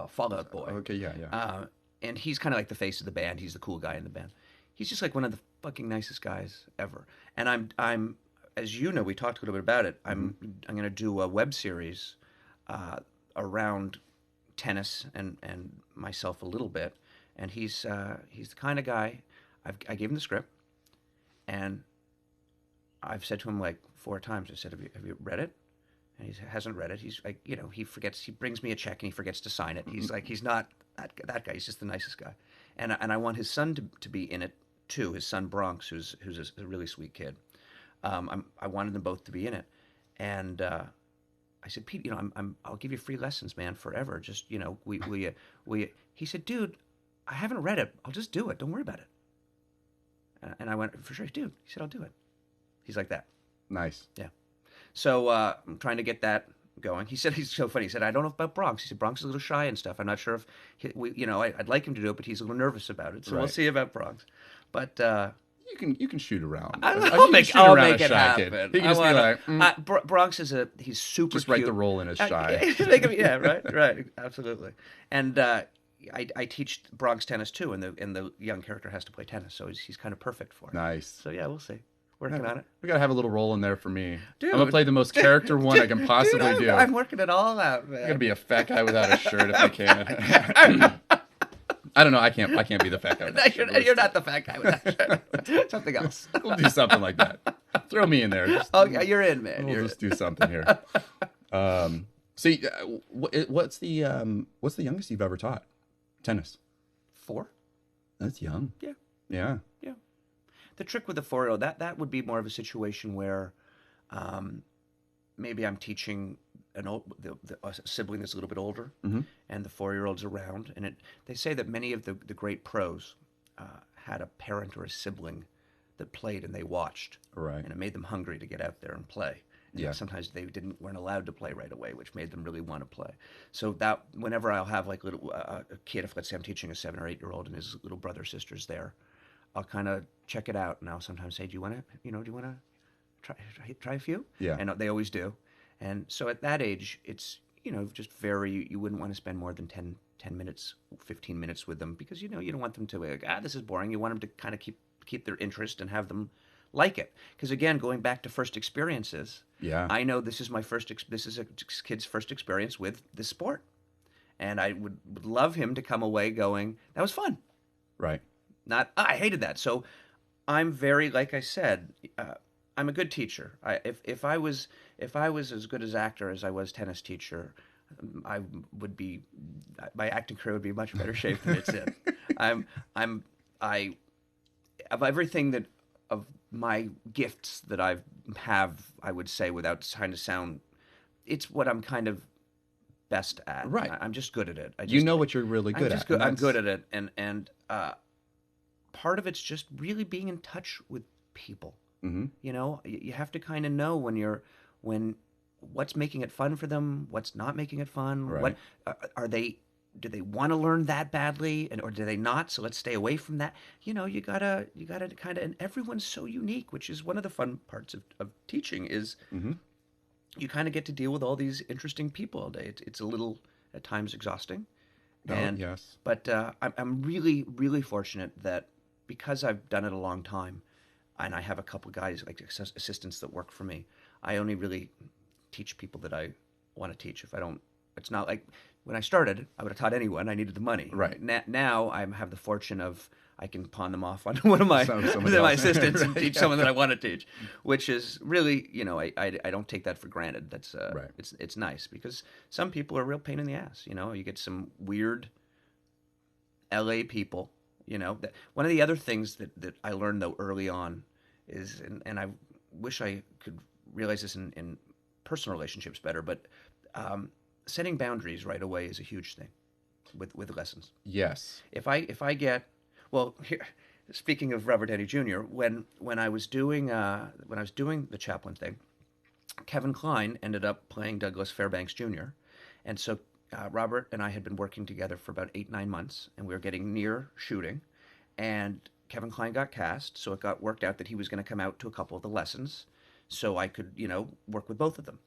A: Fall Out Boy.
B: Okay, yeah.
A: And he's kind of like the face of the band. He's the cool guy in the band. He's just like one of the fucking nicest guys ever. And I'm as you know, we talked a little bit about it. I'm going to do a web series around tennis and myself a little bit. And he's the kind of guy. I gave him the script, and I've said to him like 4 times. I said, "Have you read it?" and he hasn't read it. He's like, he forgets. He brings me a check and he forgets to sign it. He's like, he's not that guy. He's just the nicest guy. And I want his son to be in it too. His son Bronx, who's a really sweet kid. I wanted them both to be in it, and I said, Pete, I'll give you free lessons, man, forever. Just we. He said, dude, I haven't read it. I'll just do it. Don't worry about it. And I went, for sure, dude. He said, I'll do it. He's like that.
B: Nice.
A: Yeah. So I'm trying to get that going. He said, he's so funny. He said, I don't know about Bronx. He said, Bronx is a little shy and stuff. I'm not sure if, I'd like him to do it, but he's a little nervous about it. So we'll see about Bronx. But
B: you can shoot around.
A: I'll make it happen.
B: He can just be like,
A: Bronx he's super
B: just
A: cute.
B: write the role in as shy.
A: Yeah, right, absolutely. And I teach Bronx tennis too, and the young character has to play tennis, so he's kind of perfect for it.
B: Nice.
A: So yeah, we'll see. Working on it.
B: We gotta have a little role in there for me.
A: Dude,
B: I'm gonna play the most character one I can possibly do.
A: I'm working it all out, man.
B: I'm gonna be a fat guy without a shirt if I can. I don't know. I can't be the fat guy without a shirt.
A: You're not the fat guy without a shirt. Something else.
B: We'll do something like that. Throw me in there.
A: Yeah, you're in, man.
B: We'll just do something here. See, what's the youngest you've ever taught? Tennis.
A: 4.
B: That's young.
A: Yeah.
B: Yeah.
A: Yeah. The trick with the 4-year-old, that would be more of a situation where maybe I'm teaching a sibling that's a little bit older, and the 4-year-old's around. And they say that many of the great pros had a parent or a sibling that played and they watched.
B: Right.
A: And it made them hungry to get out there and play.
B: Yeah.
A: Sometimes they weren't allowed to play right away, which made them really want to play. So that whenever I'll have like a kid, if let's say I'm teaching a 7 or 8-year-old and his little brother or sister's there, I'll kind of check it out, and I'll sometimes say, do you want to try a few?
B: Yeah.
A: And they always do. And so at that age, it's just you wouldn't want to spend more than 10 minutes, 15 minutes with them, because you don't want them to be like, this is boring. You want them to kind of keep their interest and have them like it. Because again, going back to first experiences, I know this is a kid's first experience with this sport, and I would love him to come away going, that was fun.
B: Right.
A: Not, I hated that. So I'm very, like I said, I'm a good teacher. If I was as good as actor as I was tennis teacher, my acting career would be in much better shape than it's in. Of everything of my gifts that I would say, without trying to sound, it's what I'm kind of best at.
B: Right.
A: I'm just good at it.
B: You know what you're really good at.
A: I'm good at it, and part of it's just really being in touch with people. Mm-hmm. You have to kind of know when what's making it fun for them, what's not making it fun.
B: Right.
A: Do they want to learn that badly, or do they not? So let's stay away from that. You gotta kind of, and everyone's so unique, which is one of the fun parts of teaching is you kind of get to deal with all these interesting people all day. It's a little at times exhausting.
B: Yes.
A: But I'm really, really fortunate that because I've done it a long time, and I have a couple guys like assistants that work for me, I only really teach people that I want to teach. If I don't, it's not like when I started, I would have taught anyone. I needed the money.
B: Right.
A: Now I have the fortune of I can pawn them off on one of my assistants and teach someone that I want to teach, which is really, I don't take that for granted. That's
B: right.
A: It's nice because some people are a real pain in the ass. You get some weird LA people. One of the other things that I learned though early on is, and I wish I could realize this in personal relationships better, but setting boundaries right away is a huge thing with lessons.
B: Yes.
A: If I get, well, here, speaking of Robert Downey Jr., when I was doing the Chaplin thing, Kevin Kline ended up playing Douglas Fairbanks Jr., and so Robert and I had been working together for about 8-9 months, and we were getting near shooting, and Kevin Kline got cast, so it got worked out that he was going to come out to a couple of the lessons, so I could, work with both of them.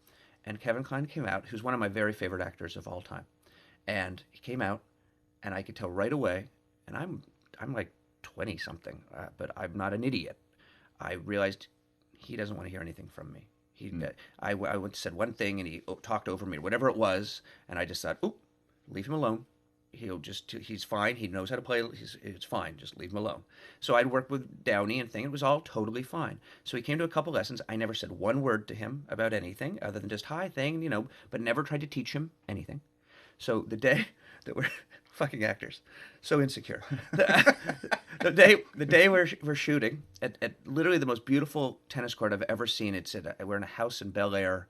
A: And Kevin Kline came out, who's one of my very favorite actors of all time, and he came out, and I could tell right away, and I'm like 20-something, but I'm not an idiot. I realized he doesn't want to hear anything from me. I said one thing, and he talked over me, whatever it was, and I just thought, leave him alone. he's fine. He knows how to play. It's fine. Just leave him alone. So I'd work with Downey and thing. It was all totally fine. So he came to a couple lessons. I never said one word to him about anything other than just hi thing, but never tried to teach him anything. So the day that we're fucking actors, so insecure. The day we're shooting at literally the most beautiful tennis court I've ever seen. We're in a house in Bel Air.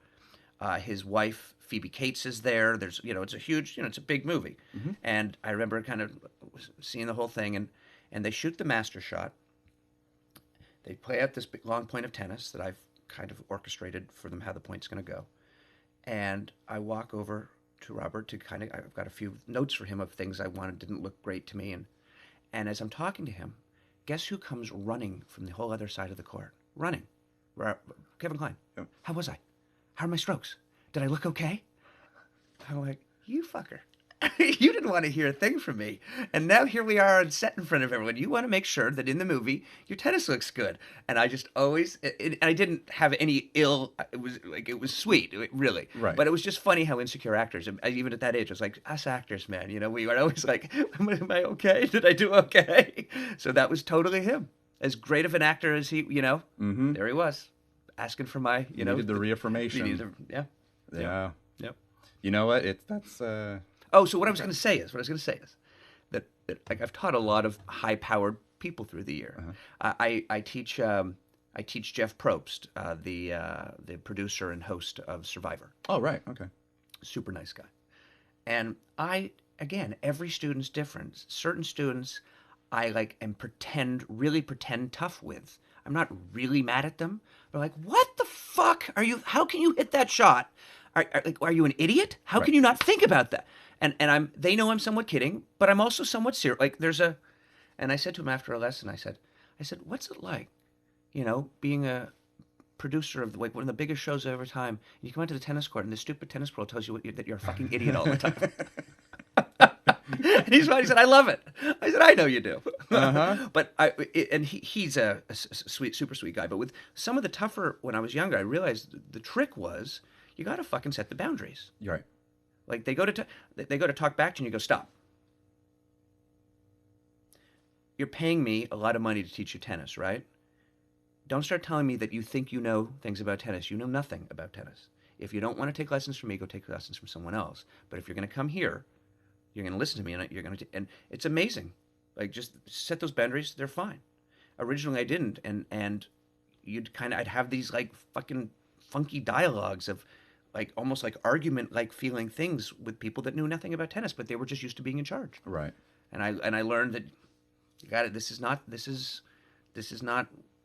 A: His wife Phoebe Cates is there. There's it's a huge it's a big movie, and I remember kind of seeing the whole thing, and they shoot the master shot. They play out this big, long point of tennis that I've kind of orchestrated for them how the point's going to go, and I walk over to Robert I've got a few notes for him of things I wanted didn't look great to me, and as I'm talking to him, guess who comes running from the whole other side of the court? Running, Kevin Kline. Yep. How was I? How are my strokes? Did I look okay? I'm like, you fucker. You didn't want to hear a thing from me. And now here we are on set in front of everyone. You want to make sure that in the movie, your tennis looks good. And I just always, I didn't have any ill, it was sweet, really.
B: Right.
A: But it was just funny how insecure actors, even at that age, it was like, us actors, man, we were always like, am I okay? Did I do okay? So that was totally him. As great of an actor as he, there he was. Asking for my,
B: you needed the reaffirmation.
A: Yeah.
B: Yep. You know what?
A: So what I was going to say is that like I've taught a lot of high-powered people through the year. I teach Jeff Probst, the producer and host of Survivor.
B: Oh, right. Okay.
A: Super nice guy. And again, every student's different. Certain students I really pretend tough with. I'm not really mad at them. They're like, what the fuck are you? How can you hit that shot? Are you an idiot? How can you not think about that? And they know I'm somewhat kidding, but I'm also somewhat serious. And I said to him after a lesson, I said, what's it like, being a producer of one of the biggest shows of every time, and you come out to the tennis court and the stupid tennis pro tells you that you're a fucking idiot all the time. And he said, I love it. I said, I know you do. But he's a sweet, super sweet guy. But with some of the tougher, when I was younger, I realized the trick was you got to fucking set the boundaries.
B: You're right.
A: Like they go to talk back to you and you go, stop. You're paying me a lot of money to teach you tennis, right? Don't start telling me that you think you know things about tennis. You know nothing about tennis. If you don't want to take lessons from me, go take lessons from someone else. But if you're going to come here, you're going to listen to me, and it's amazing. Like, just set those boundaries. They're fine. Originally, I didn't, and I'd have these like fucking funky dialogues of like almost like argument like feeling things with people that knew nothing about tennis, but they were just used to being in charge.
B: Right.
A: And I learned that you got it. This is not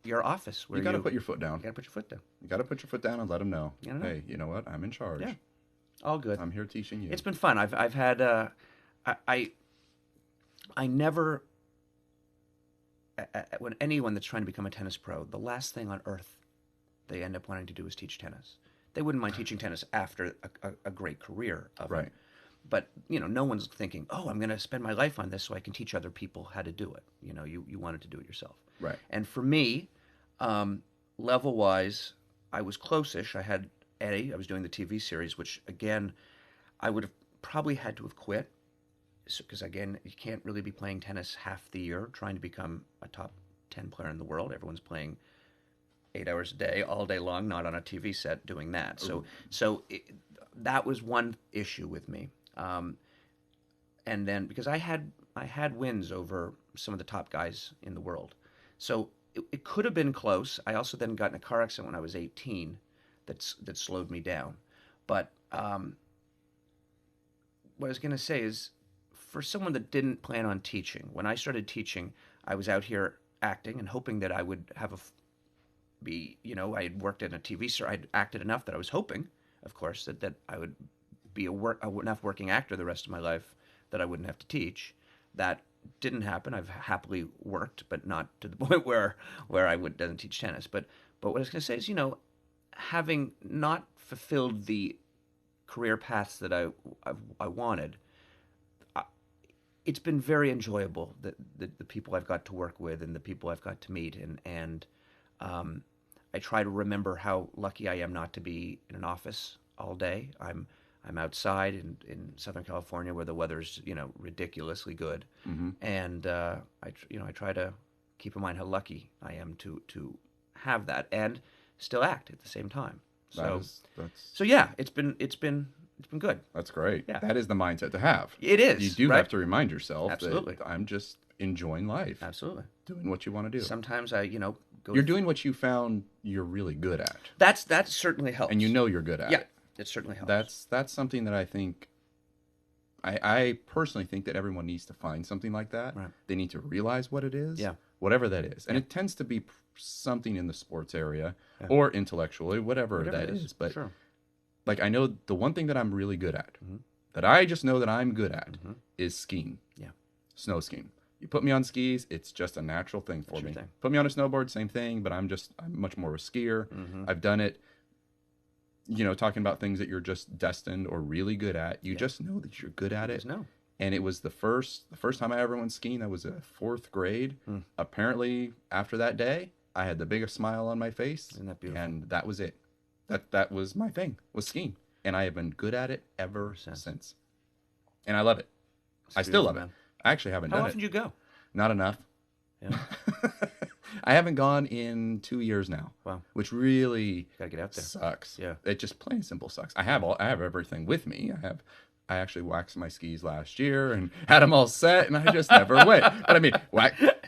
A: your office. Where
B: you got to put your foot down.
A: You got to put your foot down.
B: You got to put your foot down and let them know. Hey, you know what? I'm in charge.
A: Yeah. All good.
B: I'm here teaching you.
A: It's been fun. I've had I never when anyone that's trying to become a tennis pro, the last thing on earth they end up wanting to do is teach tennis. They wouldn't mind teaching tennis after a great career of it. But, no one's thinking, oh, I'm going to spend my life on this so I can teach other people how to do it. You wanted to do it yourself.
B: Right.
A: And for me, level-wise, I was close-ish. I had Eddie. I was doing the TV series, which, again, I would have probably had to have quit. Because, again, you can't really be playing tennis half the year trying to become a top 10 player in the world. Everyone's playing 8 hours a day, all day long, not on a TV set doing that. That was one issue with me. And then because I had wins over some of the top guys in the world, so it could have been close. I also then got in a car accident when I was 18 that slowed me down. But what I was going to say is, for someone that didn't plan on teaching, when I started teaching, I was out here acting and hoping that I would have I had worked in a TV series. I'd acted enough that I was hoping, of course, that I would be enough working actor the rest of my life that I wouldn't have to teach. That didn't happen. I've happily worked, but not to the point where I doesn't teach tennis. But what I was going to say is, having not fulfilled the career paths that I wanted, it's been very enjoyable, the people I've got to work with and the people I've got to meet, and I try to remember how lucky I am not to be in an office all day. I'm outside in Southern California where the weather's, ridiculously good. And I try to keep in mind how lucky I am to have that and still act at the same time. So yeah, it's been good.
B: That's great.
A: Yeah.
B: That is the mindset to have.
A: It is.
B: You do
A: right?
B: have to remind yourself
A: Absolutely.
B: that I'm just enjoying life.
A: Absolutely.
B: Doing what you want to do.
A: Sometimes I, go.
B: You're doing what you found you're really good at.
A: That certainly helps.
B: And you're good at it.
A: It certainly helps.
B: That's something that I think, I personally think that everyone needs to find something like that.
A: Right.
B: They need to realize what it is.
A: Yeah.
B: Whatever that is. And it tends to be something in the sports area or intellectually, whatever that is. But
A: sure.
B: Like, I know the one thing that I'm really good at, that I just know that I'm good at, is skiing.
A: Yeah.
B: Snow skiing. You put me on skis, it's just a natural thing for me. Put me on a snowboard, same thing, but I'm much more of a skier. I've done it, talking about things that you're just destined or really good at. You just know that you're good at it.
A: No.
B: And it was the first time I ever went skiing. I was 4th grade. Apparently, after that day, I had the biggest smile on my face.
A: Isn't that beautiful?
B: And that was it. That was my thing, was skiing. And I have been good at it ever since. And I love it. I still love it. I actually haven't done it.
A: How often do you go?
B: Not enough.
A: Yeah.
B: I haven't gone in 2 years now.
A: Wow.
B: Which really
A: gotta get out there.
B: Sucks.
A: Yeah.
B: It just plain and simple sucks. I have everything with me. I actually waxed my skis last year and had them all set, and I just never went. But I mean,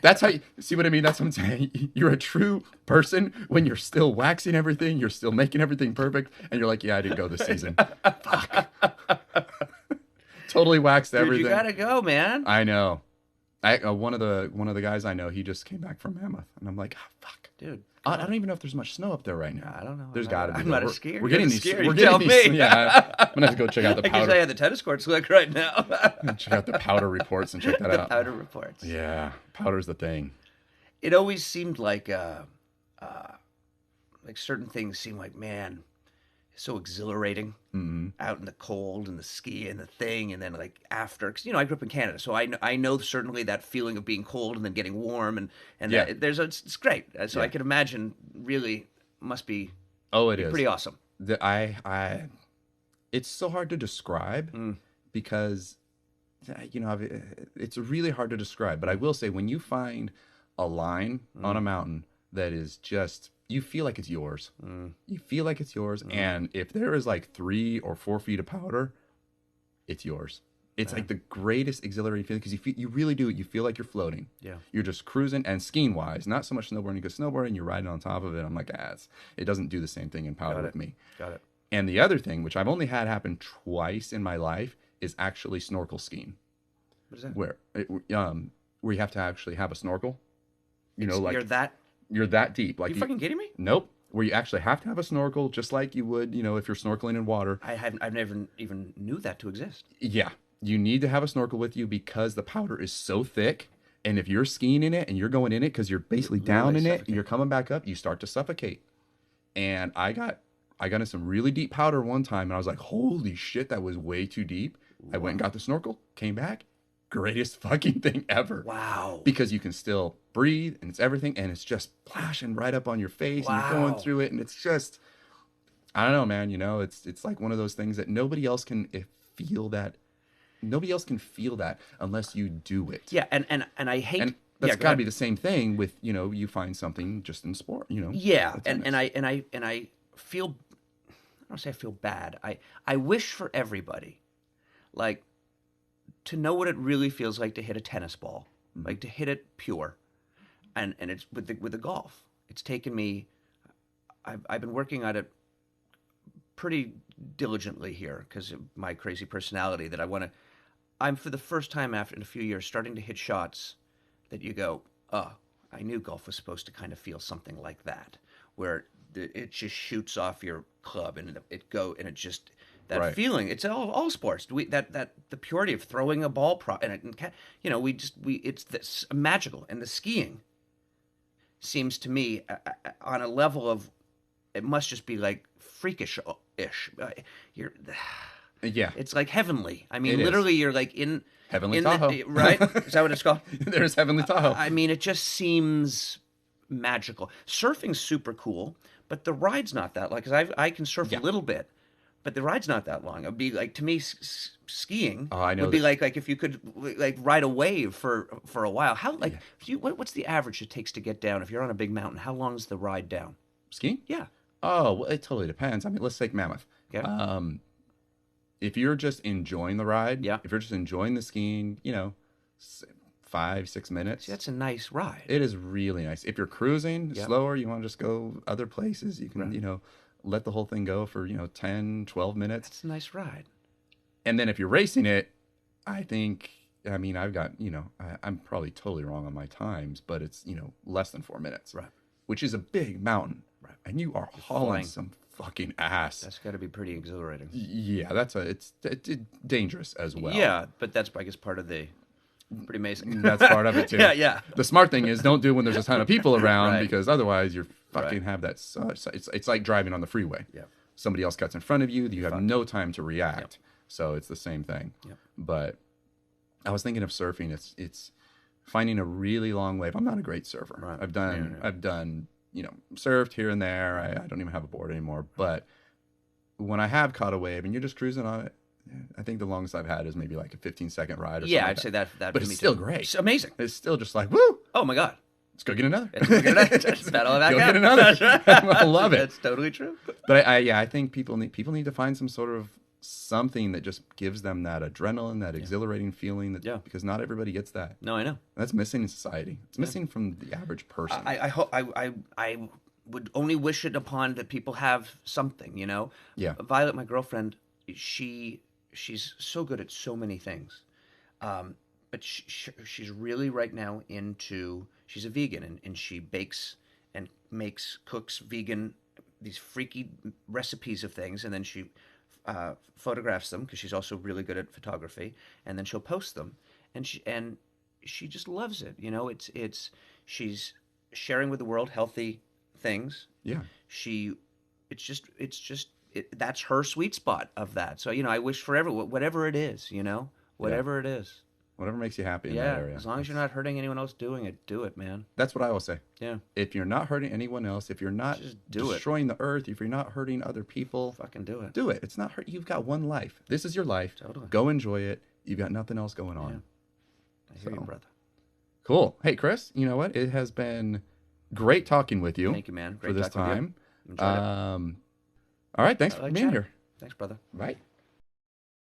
B: that's how you see what I mean? That's what I'm saying. You're a true person when you're still waxing everything, you're still making everything perfect, and you're like, yeah, I didn't go this season. Fuck. Totally waxed everything.
A: Dude, you gotta go, man.
B: I know. One of the guys I know, he just came back from Mammoth, and I'm like, oh, fuck,
A: dude.
B: I don't even know if there's much snow up there right now.
A: I don't know.
B: There's got to be.
A: I'm not a skier.
B: We're getting
A: these.
B: We're getting these. Yeah, I'm gonna have to go check out the
A: I
B: powder.
A: can say how the tennis courts look right now.
B: Check out the powder reports and check that out.
A: Powder reports.
B: Yeah, powder's the thing.
A: It always seemed like certain things seem like, man, so exhilarating out in the cold and the ski and the thing, and then like after, because I grew up in Canada, so I know certainly that feeling of being cold and then getting warm and it's great. So I can imagine really must be pretty awesome.
B: It's so hard to describe because it's really hard to describe. But I will say, when you find a line on a mountain that is just, you feel like it's yours. You feel like it's yours. And if there is like 3 or 4 feet of powder, it's yours. It's like the greatest exhilarating feeling, because you really do. You feel like you're floating. Yeah. You're just cruising. And skiing wise, not so much snowboarding, because snowboarding, you're riding on top of it. I'm like, it doesn't do the same thing in powder with me.
A: Got it.
B: And the other thing, which I've only had happen twice in my life, is actually snorkel skiing.
A: What is that?
B: Where you have to actually have a snorkel.
A: You're that
B: deep. Like,
A: you fucking kidding me?
B: Nope. Where you actually have to have a snorkel, just like you would, if you're snorkeling in water.
A: I've never even knew that to exist.
B: Yeah. You need to have a snorkel with you because the powder is so thick. And if you're skiing in it and you're going in it because you're basically down in it, and you're coming back up, you start to suffocate. And I got in some really deep powder one time, and I was like, holy shit, that was way too deep. Wow. I went and got the snorkel, came back. Greatest fucking thing ever.
A: Wow.
B: Because you can still breathe, and it's everything, and it's just splashing right up on your face, and you're going through it, and it's just, I don't know, man. It's like one of those things that nobody else can feel that. Nobody else can feel that unless you do it.
A: Yeah, and I hate.
B: And that's got to be the same thing with you find something just in sport.
A: Yeah, and I feel. I don't say I feel bad. I wish for everybody, like, to know what it really feels like to hit a tennis ball, like to hit it pure, and it's with the golf. It's taken me. I've been working on it pretty diligently here because of my crazy personality that I want to. I'm, for the first time in a few years, starting to hit shots that you go, oh, I knew golf was supposed to kind of feel something like that, where it just shoots off your club and it just. That feeling, it's all sports. That the purity of throwing a ball it's this magical. And the skiing seems to me on a level of, it must just be like freakish-ish. It's like heavenly. I mean, literally, you're like in
B: Heavenly Tahoe,
A: right? Is that what it's called?
B: There's Heavenly Tahoe.
A: I mean, it just seems magical. Surfing's super cool, but the ride's not that. Like, 'cause I can surf a little bit. But the ride's not that long. It would be like, to me, skiing
B: Oh, I know
A: would be
B: that.
A: like if you could like ride a wave for a while. How like what's the average it takes to get down if you're on a big mountain? How long is the ride down?
B: Skiing?
A: Yeah.
B: Oh, well, it totally depends. I mean, let's take Mammoth.
A: Okay.
B: If you're just enjoying the ride,
A: Yeah.
B: if you're just enjoying the skiing, 5-6 minutes.
A: See, that's a nice ride.
B: It is really nice. If you're cruising slower, you want to just go other places, you can, let the whole thing go for, 10, 12 minutes.
A: That's a nice ride.
B: And then if you're racing it, I've got, I'm probably totally wrong on my times, but it's, less than 4 minutes.
A: Right.
B: Which is a big mountain.
A: Right.
B: And you are hauling some fucking ass.
A: That's got to be pretty exhilarating.
B: Yeah, it's dangerous as well.
A: Yeah, but that's, I guess, part of the... Pretty amazing.
B: That's part of it too.
A: Yeah.
B: The smart thing is don't do it when there's a ton of people around
A: Right.
B: because otherwise you're fucking have that. It's like driving on the freeway.
A: Yeah.
B: Somebody else cuts in front of you. You have no time to react.
A: Yep.
B: So it's the same thing.
A: Yep.
B: But I was thinking of surfing. It's finding a really long wave. I'm not a great surfer.
A: Right.
B: I've done surfed here and there. I don't even have a board anymore. But when I have caught a wave and you're just cruising on it, I think the longest I've had is maybe like a 15-second ride or something.
A: Yeah,
B: like
A: I'd say that.
B: But it's still great.
A: It's amazing.
B: It's still just like, woo!
A: Oh my God.
B: Let's go get another.
A: Let's go get another. Battle of that
B: Go
A: gap.
B: get another. I love it.
A: That's totally true.
B: But I think people need to find some sort of something that just gives them that adrenaline, that exhilarating feeling. Because not everybody gets that.
A: No, I know.
B: That's missing in society. It's missing from the average person.
A: I hope I would only wish it upon that people have something.
B: Yeah.
A: Violet, my girlfriend, she's so good at so many things, but she's really right now she's a vegan and she bakes and cooks vegan, these freaky recipes of things, and then she photographs them because she's also really good at photography, and then she'll post them, and she just loves it. She's sharing with the world healthy things.
B: Yeah.
A: That's her sweet spot of that. So, I wish for whatever it is, whatever it is.
B: Whatever makes you happy in that area.
A: As long as you're not hurting anyone else doing it, do it, man.
B: That's what I will say.
A: Yeah.
B: If you're not hurting anyone else, if you're not destroying the earth, if you're not hurting other people,
A: fucking do it.
B: Do it. It's not hurt. You've got one life. This is your life.
A: Totally.
B: Go enjoy it. You've got nothing else going on.
A: Yeah. I hear you, brother.
B: Cool. Hey, Chris, you know what? It has been great talking with you.
A: Thank you, man.
B: Great for this time.
A: Enjoyed it.
B: All right. Thanks for being here.
A: Thanks, brother.
B: Right.